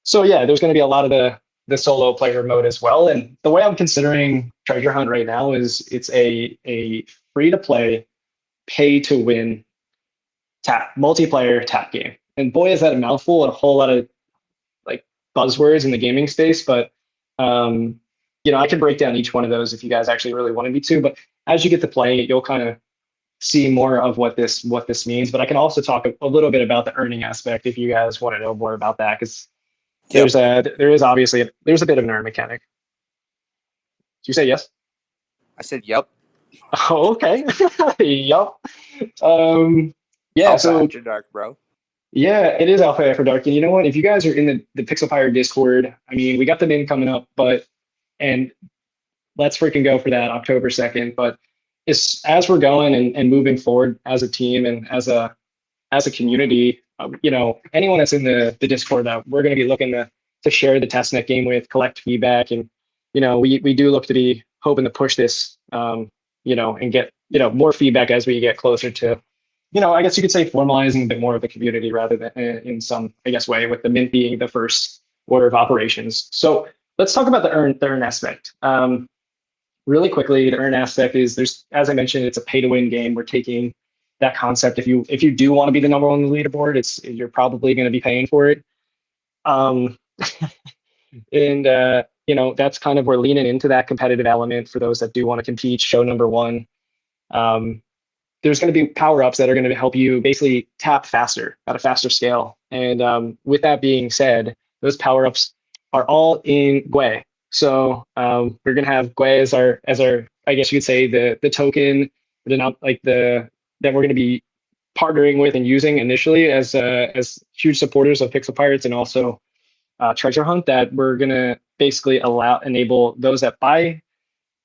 so yeah, there's going to be a lot of the solo player mode as well. And the way I'm considering Treasure Hunt right now is it's a free to play, pay to win tap multiplayer tap game. And boy, is that a mouthful and a whole lot of like buzzwords in the gaming space. But um, I can break down each one of those if you guys actually really wanted me to. But as you get to play it, you'll kind of see more of what this means. But I can also talk a little bit about the earning aspect if you guys want to know more about that, because Yep. there is obviously there's a bit of an earn mechanic. Did you say yes? I said, yep. Oh, okay. Yup. Um, yeah. Alpha So After Dark, bro. yeah, it is Alpha After Dark. And you know what? If you guys are in the Pixelfire Discord, I mean, we got the min coming up, and let's freaking go for that October 2nd. But as we're going and moving forward as a team and as a community, anyone that's in the Discord that we're going to be looking to share the testnet game with, collect feedback, and we do look to be hoping to push this, and get more feedback as we get closer to, I guess you could say formalizing a bit more of the community rather than in some, I guess, way, with the mint being the first order of operations. So let's talk about the earn aspect. Really quickly, the earn aspect is as I mentioned, it's a pay to win game. We're taking that concept. If you do want to be the number one on the leaderboard, you're probably going to be paying for it. Um, and that's kind of, we're leaning into that competitive element for those that do want to compete, show number one. There's going to be power ups that are going to help you basically tap faster at a faster scale. And with that being said, those power ups are all in Gwei. So we're going to have Gwei as our, I guess you could say, the token, that we're going to be partnering with and using initially as huge supporters of Pixel Pirates, and also Treasure Hunt, that we're going to basically enable those that buy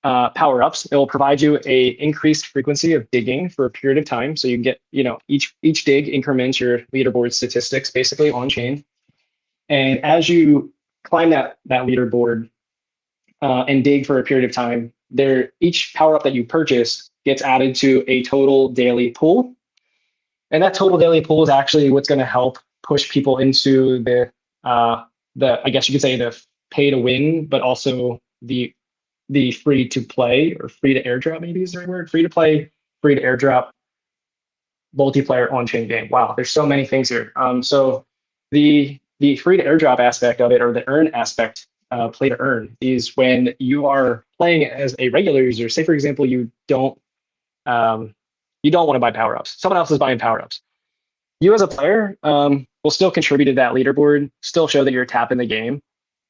power ups. It will provide you a increased frequency of digging for a period of time. So you can get, each dig increments your leaderboard statistics basically on chain. And as you climb that leaderboard and dig for a period of time, each power up that you purchase gets added to a total daily pool. And that total daily pool is actually what's going to help push people into I guess you could say, the pay to win, but also the free to play, or free to airdrop, maybe is the right word, free to play, free to airdrop multiplayer on chain game. Wow, there's so many things here. So the free to airdrop aspect of it, or the earn aspect, play to earn, is when you are playing as a regular user. Say, for example, you don't want to buy power ups. Someone else is buying power ups. You as a player will will still contribute to that leaderboard, still show that you're tapping the game.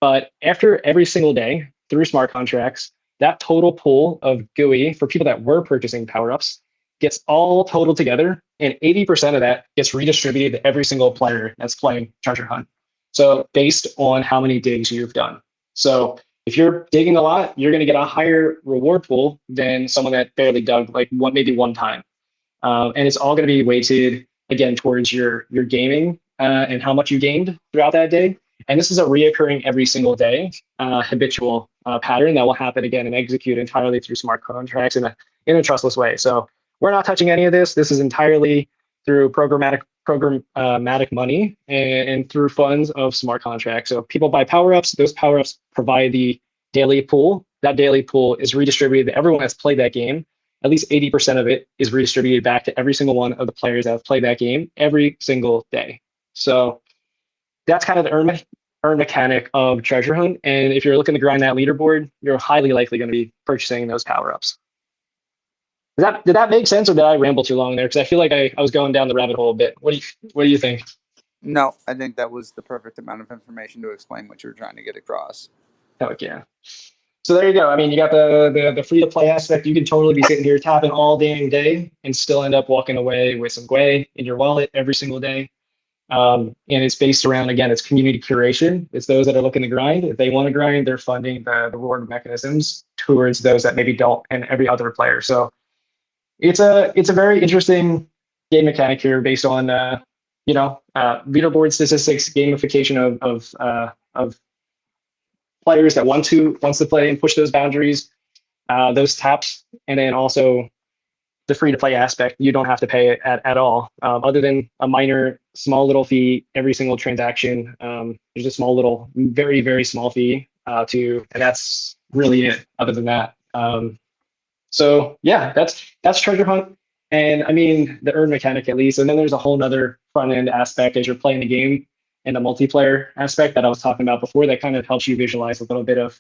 But after every single day through smart contracts, that total pool of GUI for people that were purchasing power-ups gets all totaled together, and 80% of that gets redistributed to every single player that's playing Treasure Hunt. So based on how many digs you've done. So if you're digging a lot, you're going to get a higher reward pool than someone that barely dug like maybe one time. And it's all going to be weighted again towards your gaming and how much you gained throughout that day. And this is a reoccurring every single day habitual pattern that will happen again and execute entirely through smart contracts in a trustless way. So we're not touching any of this. This is entirely through programmatic money and through funds of smart contracts. So if people buy power-ups, those power-ups provide the daily pool. That daily pool is redistributed to everyone that's played that game. At least 80% of it is redistributed back to every single one of the players that have played that game every single day. So that's kind of the earn mechanic of Treasure Hunt. And if you're looking to grind that leaderboard, you're highly likely going to be purchasing those power-ups. Did that make sense, or did I ramble too long there? Because I feel like I was going down the rabbit hole a bit. What do you think? No, I think that was the perfect amount of information to explain what you were trying to get across. Heck yeah. So there you go. I mean, you got the free to play aspect. You can totally be sitting here tapping all day and still end up walking away with some Gwei in your wallet every single day. And it's based around, again, it's community curation. It's those that are looking to grind. If they want to grind, they're funding the reward mechanisms towards those that maybe don't, and every other player. So it's a very interesting game mechanic here based on leaderboard statistics, gamification of players that wants to play and push those boundaries, those taps, and then also the free to play aspect. You don't have to pay it at all, other than a minor, small little fee every single transaction. There's a small little, very, very small fee and that's really it. Other than that, so yeah, that's Treasure Hunt, and I mean the earn mechanic at least. And then there's a whole nother front end aspect as you're playing the game, and the multiplayer aspect that I was talking about before that kind of helps you visualize a little bit of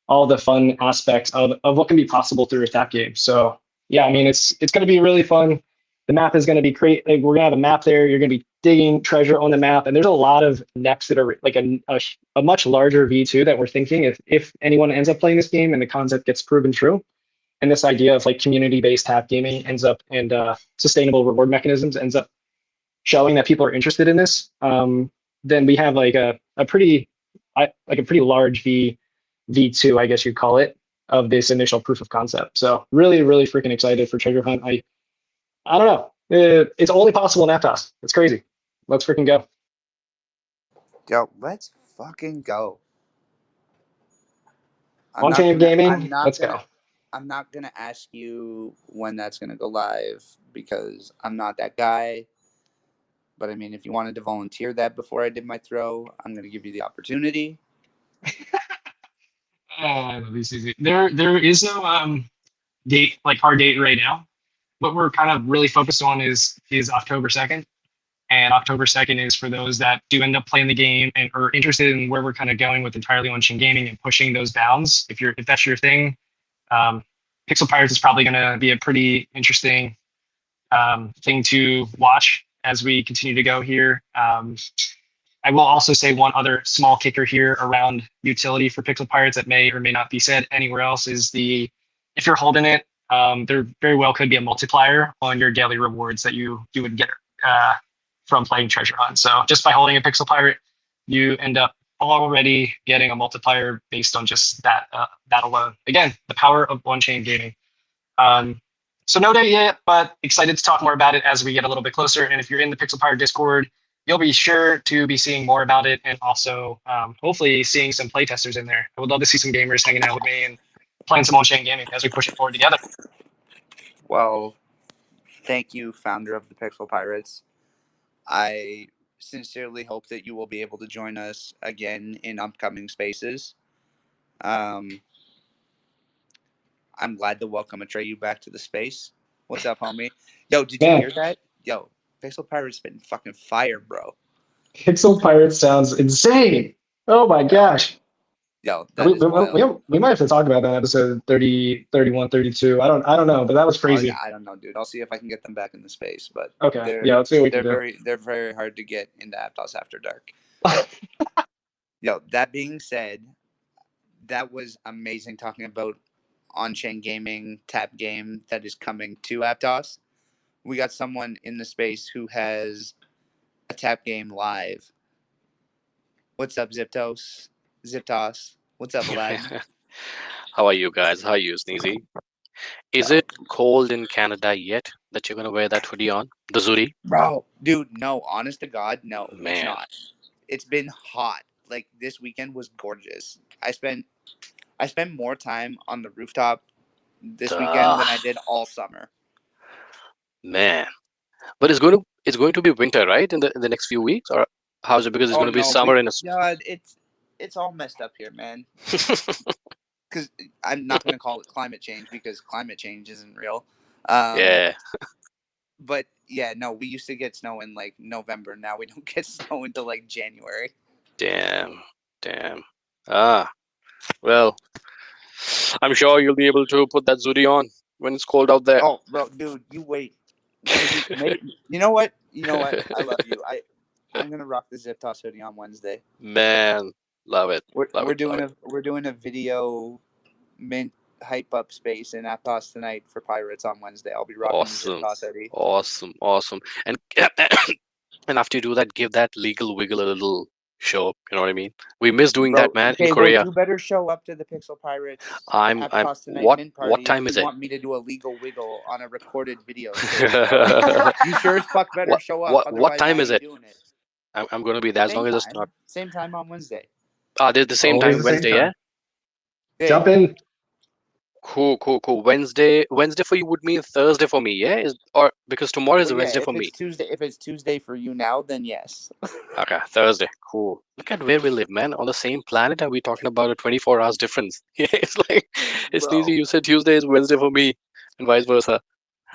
all the fun aspects of what can be possible through a tap game. So yeah, I mean, it's going to be really fun. The map is going to be great. We're going to have a map there. You're going to be digging treasure on the map. And there's a lot of next that are like a much larger V2 that we're thinking if anyone ends up playing this game and the concept gets proven true. And this idea of like community-based tap gaming ends up, and sustainable reward mechanisms ends up showing that people are interested in this. Then we have like a pretty large V2, I guess you'd call it, of this initial proof of concept. So really, really freaking excited for Treasure Hunt. I don't know. It's only possible in Aptos. It's crazy. Let's freaking go. Yo, let's fucking go. On-chain gaming, let's go. I'm not going to ask you when that's going to go live because I'm not that guy. But I mean, if you wanted to volunteer that before I did my throw, I'm going to give you the opportunity. There is no date, like hard date right now. What we're kind of really focused on is October 2nd. And October 2nd is for those that do end up playing the game and are interested in where we're kind of going with entirely on-chain gaming and pushing those bounds. If that's your thing, Pixel Pirates is probably going to be a pretty interesting thing to watch as we continue to go here. I will also say one other small kicker here around utility for Pixel Pirates that may or may not be said anywhere else is if you're holding it, there very well could be a multiplier on your daily rewards that you would get from playing Treasure Hunt. So just by holding a Pixel Pirate, you end up already getting a multiplier based on just that alone. Again, the power of on-chain gaming. So no date yet, but excited to talk more about it as we get a little bit closer. And if you're in the Pixel Pirate Discord, you'll be sure to be seeing more about it, and also hopefully seeing some playtesters in there. I would love to see some gamers hanging out with me and playing some on-chain gaming as we push it forward together. Well, thank you, founder of the Pixel Pirates. I sincerely hope that you will be able to join us again in upcoming spaces. I'm glad to welcome Atreyu back to the space. What's up, homie? Yo, did you hear that? Yo, Pixel Pirates been fucking fire, bro. Pixel Pirates sounds insane. Oh my gosh. Yo, that is wild. We might have to talk about that episode 30, 31, 32. I don't know, but that was crazy. Yeah, I don't know, dude. I'll see if I can get them back in the space. But okay, yeah, let's see what we can do. They're very hard to get into Aptos After Dark. Yo, that being said, that was amazing talking about on-chain gaming tap game that is coming to Aptos. We got someone in the space who has a tap game live. What's up, Ziptos? What's up, Aladdin? How are you guys? How are you, Sneezy? Is it cold in Canada yet that you're gonna wear that hoodie on? The hoodie? Bro, dude, no, honest to God, no, Man. it's not. It's been hot. Like this weekend was gorgeous. I spent more time on the rooftop this weekend than I did all summer. Man. But it's going to be winter, right? In the next few weeks? Or how's it? Because it's going to be summer in a God, it's all messed up here, man. Because I'm not going to call it climate change because climate change isn't real. Yeah. But yeah, no, we used to get snow in like November. Now we don't get snow until like January. Damn. Ah. Well, I'm sure you'll be able to put that hoodie on when it's cold out there. Oh, bro, dude, you wait. Maybe, you know what? I love you. I'm gonna rock the Zip Toss hoodie on Wednesday. Man, love it. We're doing a video mint hype up space in Aptos tonight for Pirates on Wednesday. I'll be rocking the Zip Toss hoodie. Awesome. And and after you do that, give that legal wiggle a little show. You know what I mean? We miss doing that, man. Okay, in Korea. Well, you better show up to the Pixel Pirates. What time is it? You want me to do a legal wiggle on a recorded video? You sure as fuck better show up. What time is it? Doing it. I'm going to be there as long as it's not. Same time on Wednesday. They're the same time Wednesday, yeah? Jump in. Cool. Wednesday for you would mean Thursday for me, yeah? Or because tomorrow is Wednesday for me. If it's Tuesday for you now, then yes. Okay, Thursday. Cool. Look at where we live, man. On the same planet, and we're talking about a 24 hours difference. Yeah, it's like it's easy. You said Tuesday is Wednesday for me, and vice versa.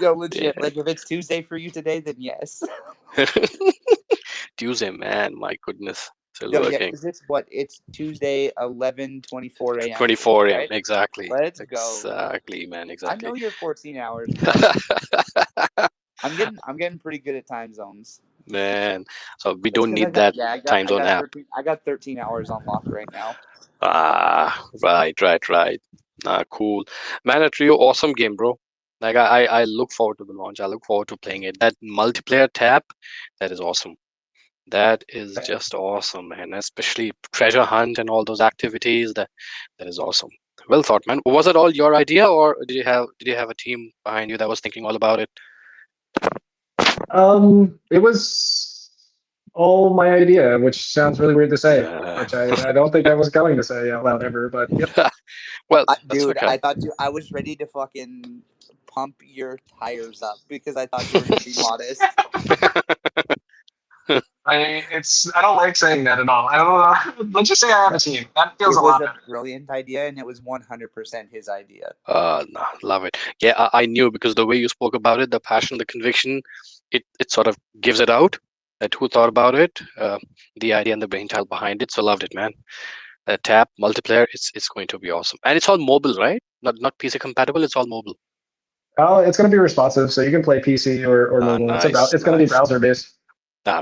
Yo, legit. Yeah. Like if it's Tuesday for you today, then yes. Tuesday, man. My goodness. Yeah, because it's Tuesday, 11:24 a.m. 24 a.m. Right? Exactly. Let's go. Exactly, man. Exactly. I know you're 14 hours. I'm getting pretty good at time zones. Man, so we don't need that time zone app. I got 13 hours on lock right now. Right. Cool. Man, Atreyu, awesome game, bro. Like I look forward to the launch. I look forward to playing it. That multiplayer tap, that is awesome. That is just awesome, man. Especially treasure hunt and all those activities. That is awesome. Well thought, man. Was it all your idea, or did you have a team behind you that was thinking all about it? It was all my idea, which sounds really weird to say, which I don't think I was going to say out loud ever, but yep. Well, dude, okay. I was ready to fucking pump your tires up because I thought you were going to be modest. I don't like saying that at all. I don't know. Let's just say I have a team. That feels a lot better. It was a brilliant idea, and it was 100% his idea. No, love it. Yeah, I knew because the way you spoke about it, the passion, the conviction, it sort of gives it out. That who thought about it, the idea and the brainchild behind it. So loved it, man. Tap multiplayer, it's going to be awesome, and it's all mobile, right? Not PC compatible. It's all mobile. Oh, it's going to be responsive, so you can play PC or mobile. Nice, it's going to be browser based.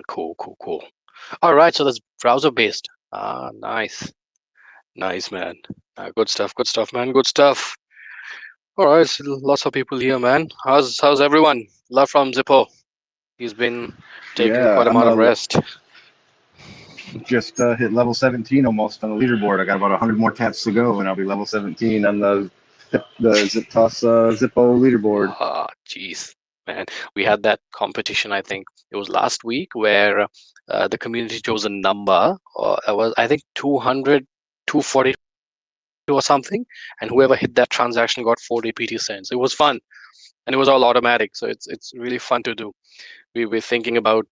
Cool. All right, so that's browser based. Nice, man. Good stuff, man. Good stuff. All right, so lots of people here, man. How's everyone? Love from Zippo. He's been taking quite a amount of rest. Just hit level 17 almost on the leaderboard. I got about 100 more taps to go, and I'll be level 17 on the Zippo leaderboard. Jeez, man. We had that competition, I think it was last week, where the community chose a number. It was, I think, 200, 240 or something, and whoever hit that transaction got 40 PT cents. It was fun, and it was all automatic, so it's really fun to do. We were thinking about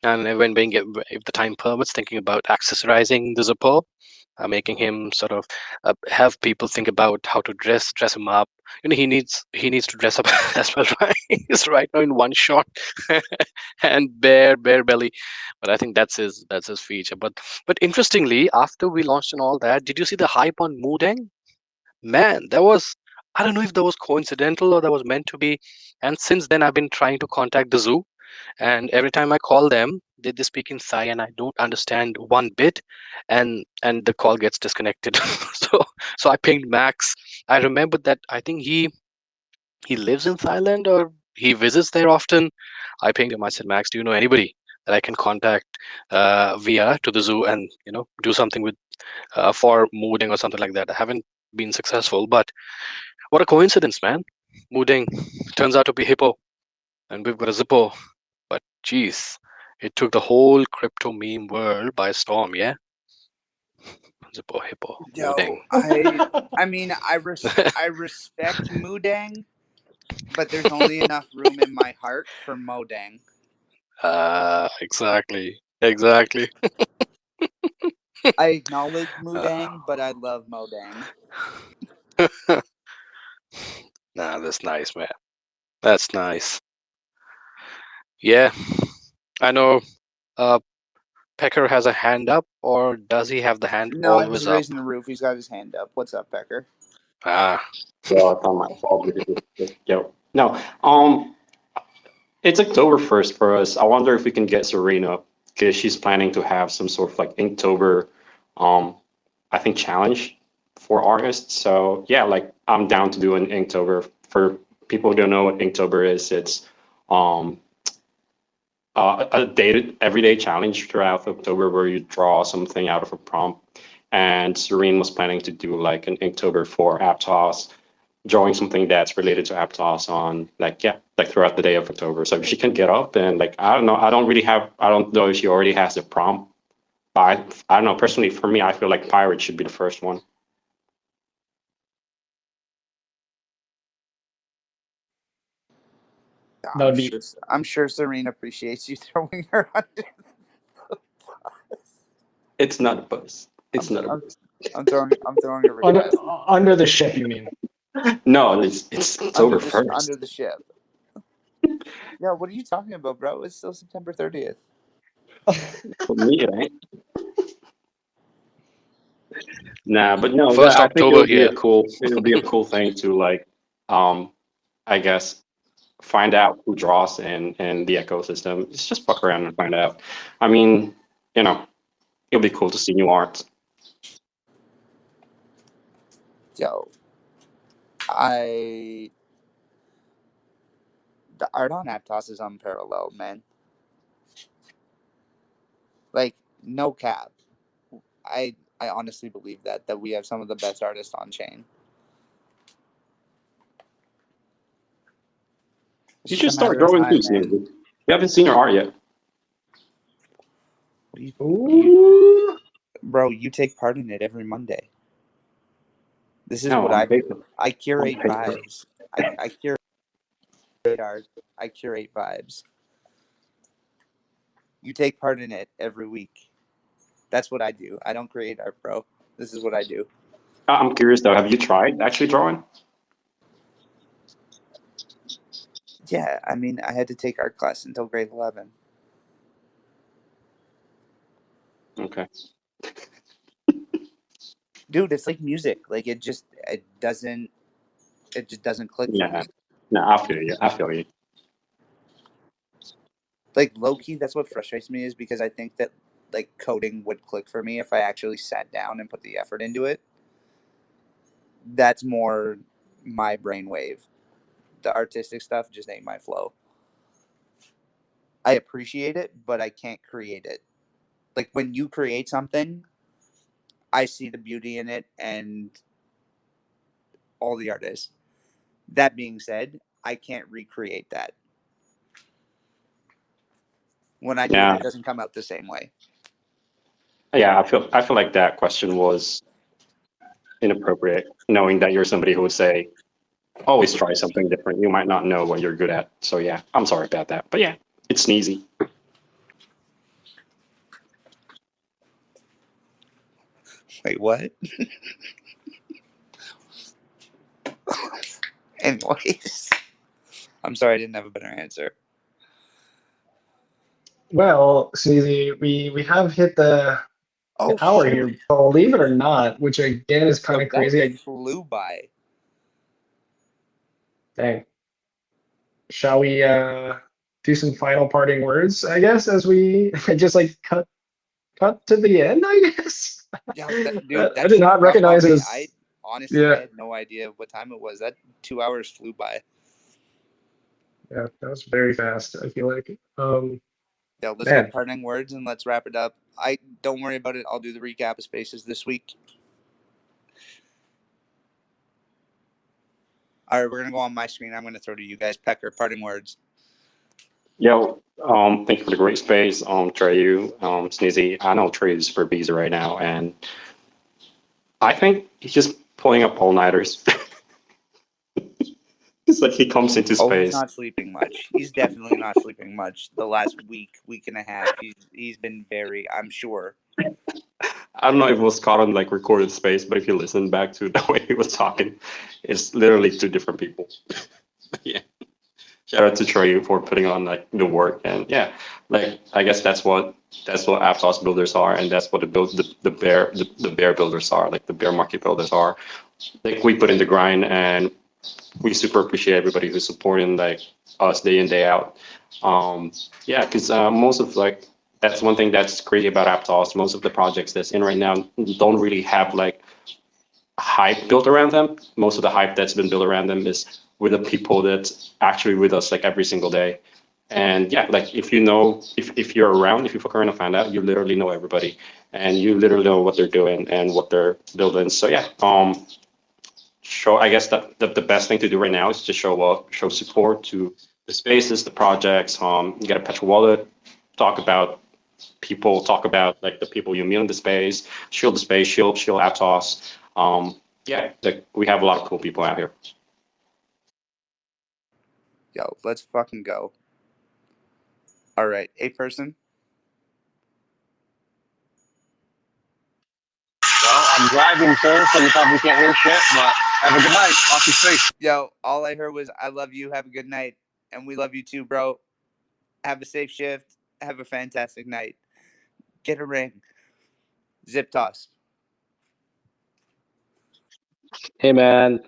And when being, if the time permits, thinking about accessorizing the Zippo, making him sort of have people think about how to dress him up. He needs to dress up as well, right? He's right now in one shot and bare belly, but I think that's his feature. But interestingly, after we launched and all that, did you see the hype on Moodeng? Man, that was, I don't know if that was coincidental or that was meant to be. And since then, I've been trying to contact the zoo, and every time I call them, they speak in Thai, and I don't understand one bit, and the call gets disconnected. So I pinged Max. I remember that I think he lives in Thailand or he visits there often. I pinged him. I said, Max, do you know anybody that I can contact via to the zoo and do something with for Mooding or something like that? I haven't been successful, but what a coincidence, man. Mooding turns out to be hippo, and we've got a Zippo. But geez, it took the whole crypto meme world by storm, yeah? Zippo, hippo, Mooding. I mean, I respect Moodang, but there's only enough room in my heart for Modang. Exactly. I acknowledge Moodang, but I love Modang. Nah, that's nice, man. That's nice. Yeah, I know Pecker has a hand up, or does he have the hand No, he's always up? raising the roof. He's got his hand up. What's up, Becker? Ah, Well, it's on my fault. Yo. No, it's October 1st for us. I wonder if we can get Serena because she's planning to have some sort of like Inktober, I think challenge for artists. So yeah, like I'm down to do an Inktober. For people who don't know what Inktober is, it's um a dated everyday challenge throughout October where you draw something out of a prompt. And Serene was planning to do like an Inktober for Aptos, drawing something that's related to Aptos on like like throughout the day of October. So if she can get up and like I don't know, I don't know if she already has the prompt. But I don't know, personally for me, I feel like Pirate should be the first one. That would be I'm sure Serena appreciates you throwing her under the bus. It's not a buzz. It's not a buzz. I'm throwing her under the ship, you mean? No, it's October 1st. under the ship. Yeah, what are you talking about, bro? It's still September 30th. For me, it ain't. Nah, but no, first I think October here. It'll be a cool thing to like, I guess, find out who draws in the ecosystem. It's just fuck around and find out. I mean, it'll be cool to see new art. Yo, the art on Aptos is unparalleled, man. Like, no cap. I honestly believe that we have some of the best artists on chain. It's You just should a start matter of drawing time, too, man. Sneezy. You haven't seen her art yet. Bro, you take part in it every Monday. This is No, what on I paper. do. I curate On paper. vibes. I curate art. I curate vibes. You take part in it every week. That's what I do. I don't create art, bro. This is what I do. I'm curious though. Have you tried actually drawing? Yeah, I mean, I had to take art class until grade 11. Okay. Dude, it's like music. Like it just doesn't click for Yeah. me. No, I feel you. I feel you. Like low key, that's what frustrates me is because I think that like coding would click for me if I actually sat down and put the effort into it. That's more my brainwave. The artistic stuff just ain't my flow. I appreciate it, but I can't create it. Like when you create something, I see the beauty in it and all the artists. That being said, I can't recreate that. When I do Yeah. it doesn't come out the same way. Yeah, I feel like that question was inappropriate, knowing that you're somebody who would say, always try something different. You might not know what you're good at. So yeah, I'm sorry about that. But yeah, it's Sneezy. Wait, what? Anyways, I'm sorry I didn't have a better answer. Well, Sneezy, we have hit the hour shoot. here, believe it or not, which again is kind Yo, of crazy. that flew by. Dang. Shall we do some final parting words, I guess, as we just like cut to the end, I guess? Yo, dude, I that did not snuck up on recognize it me. as, Honestly, I yeah, had no idea what time it was. That 2 hours flew by. yeah, that was very fast, I feel like. Yo, let's go Man, parting words and let's wrap it up. Don't worry about it. I'll do the recap of Spaces this week. All right, we're gonna go on my screen. I'm gonna throw to you guys. Pecker, parting words. Yo, thank you for the great space, Atreyu, Sneezy. I know Atreyu is super busy right now, and I think he's just pulling up all-nighters. It's like he comes into Oh, he's space. not sleeping much. He's definitely not sleeping much. The last week and a half, he's been very. I'm sure. I don't know if it was caught on like recorded space, but if you listen back to the way he was talking, it's literally two different people. Yeah. Shout out to Trey for putting on like the work, and yeah, like I guess that's what Aptos builders are, and that's what the bear builders are, like the bear market builders are. Like we put in the grind, and we super appreciate everybody who's supporting like us day in day out. Yeah, because most of like that's one thing that's crazy about Aptos. Most of the projects that's in right now don't really have like hype built around them. Most of the hype that's been built around them is with the people that's actually with us like every single day. And yeah, like if you know, if you're around, if you fuck around and find out, you literally know everybody, and you literally know what they're doing and what they're building. So yeah, show. I guess that the best thing to do right now is to show up, show support to the spaces, the projects. You get a Petrol wallet, talk about people, talk about like the people you meet in the space, shield the space, shield Aptos. Yeah, like, we have a lot of cool people out here. Yo, let's fucking go. All right, a person. Well, I'm driving, sir, so you probably can't hear shit, but have a good night. Off your face. Yo, all I heard was I love you. Have a good night, and we love you too, bro. Have a safe shift. Have a fantastic night. Get a ring. Zip toss. Hey, man.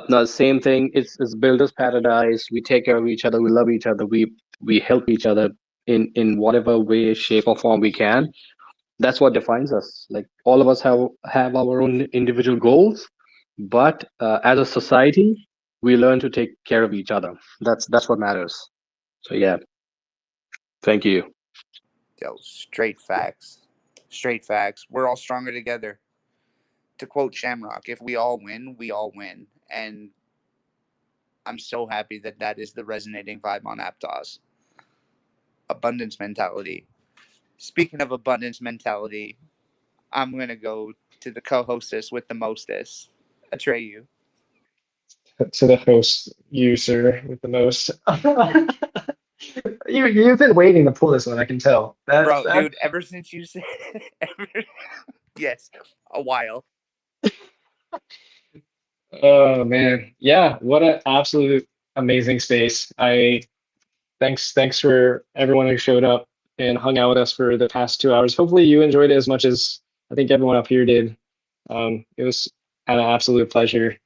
No, same thing. It's builder's paradise. We take care of each other. We love each other. We help each other in whatever way, shape, or form we can. That's what defines us. Like all of us have our own individual goals, but as a society, we learn to take care of each other. That's what matters. So yeah, thank you. Yo, straight facts. Straight facts. We're all stronger together. To quote Shamrock, if we all win, we all win. And I'm so happy that that is the resonating vibe on Aptos. Abundance mentality. Speaking of abundance mentality, I'm going to go to the co hostess with the mostest, Atreyu. to the host, you, sir, with the most. You've been waiting to pull this one, I can tell. Bro, dude, ever since you said, yes, a while. Oh man, yeah, what an absolute amazing space. Thanks for everyone who showed up and hung out with us for the past 2 hours. Hopefully you enjoyed it as much as I think everyone up here did. It was an absolute pleasure,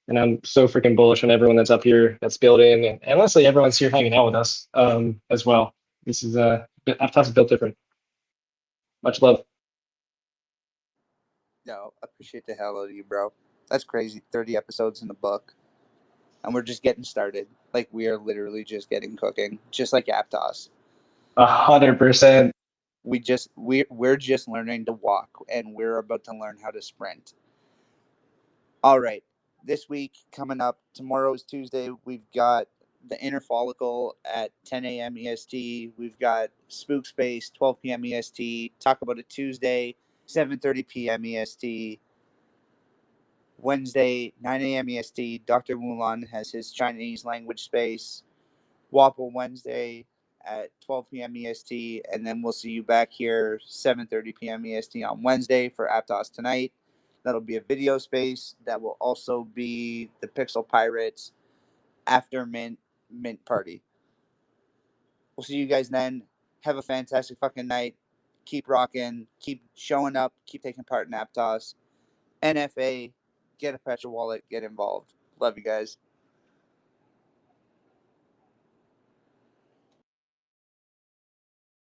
and I'm so freaking bullish on everyone that's up here that's building, and honestly, everyone's here hanging out with us as well. This is Aptos is built different. Much love. No, appreciate the hell out of you, bro. That's crazy. 30 episodes in the book. And we're just getting started. Like, we are literally just getting cooking, just like Aptos. 100%. We're just learning to walk, and we're about to learn how to sprint. All right, this week coming up, tomorrow is Tuesday. We've got the Inner Follicle at 10 a.m. EST. We've got Spook Space 12 p.m. EST. Talk about it Tuesday 7:30 p.m. EST. Wednesday 9 a.m. EST. Dr. Mulan has his Chinese language space. Wapple Wednesday at 12 p.m. EST, and then we'll see you back here 7:30 p.m. EST on Wednesday for Aptos Tonight. That'll be a video space. That will also be the Pixel Pirates after mint party. We'll see you guys then. Have a fantastic fucking night. Keep rocking. Keep showing up. Keep taking part in Aptos. NFA. Get a Petra wallet. Get involved. Love you guys.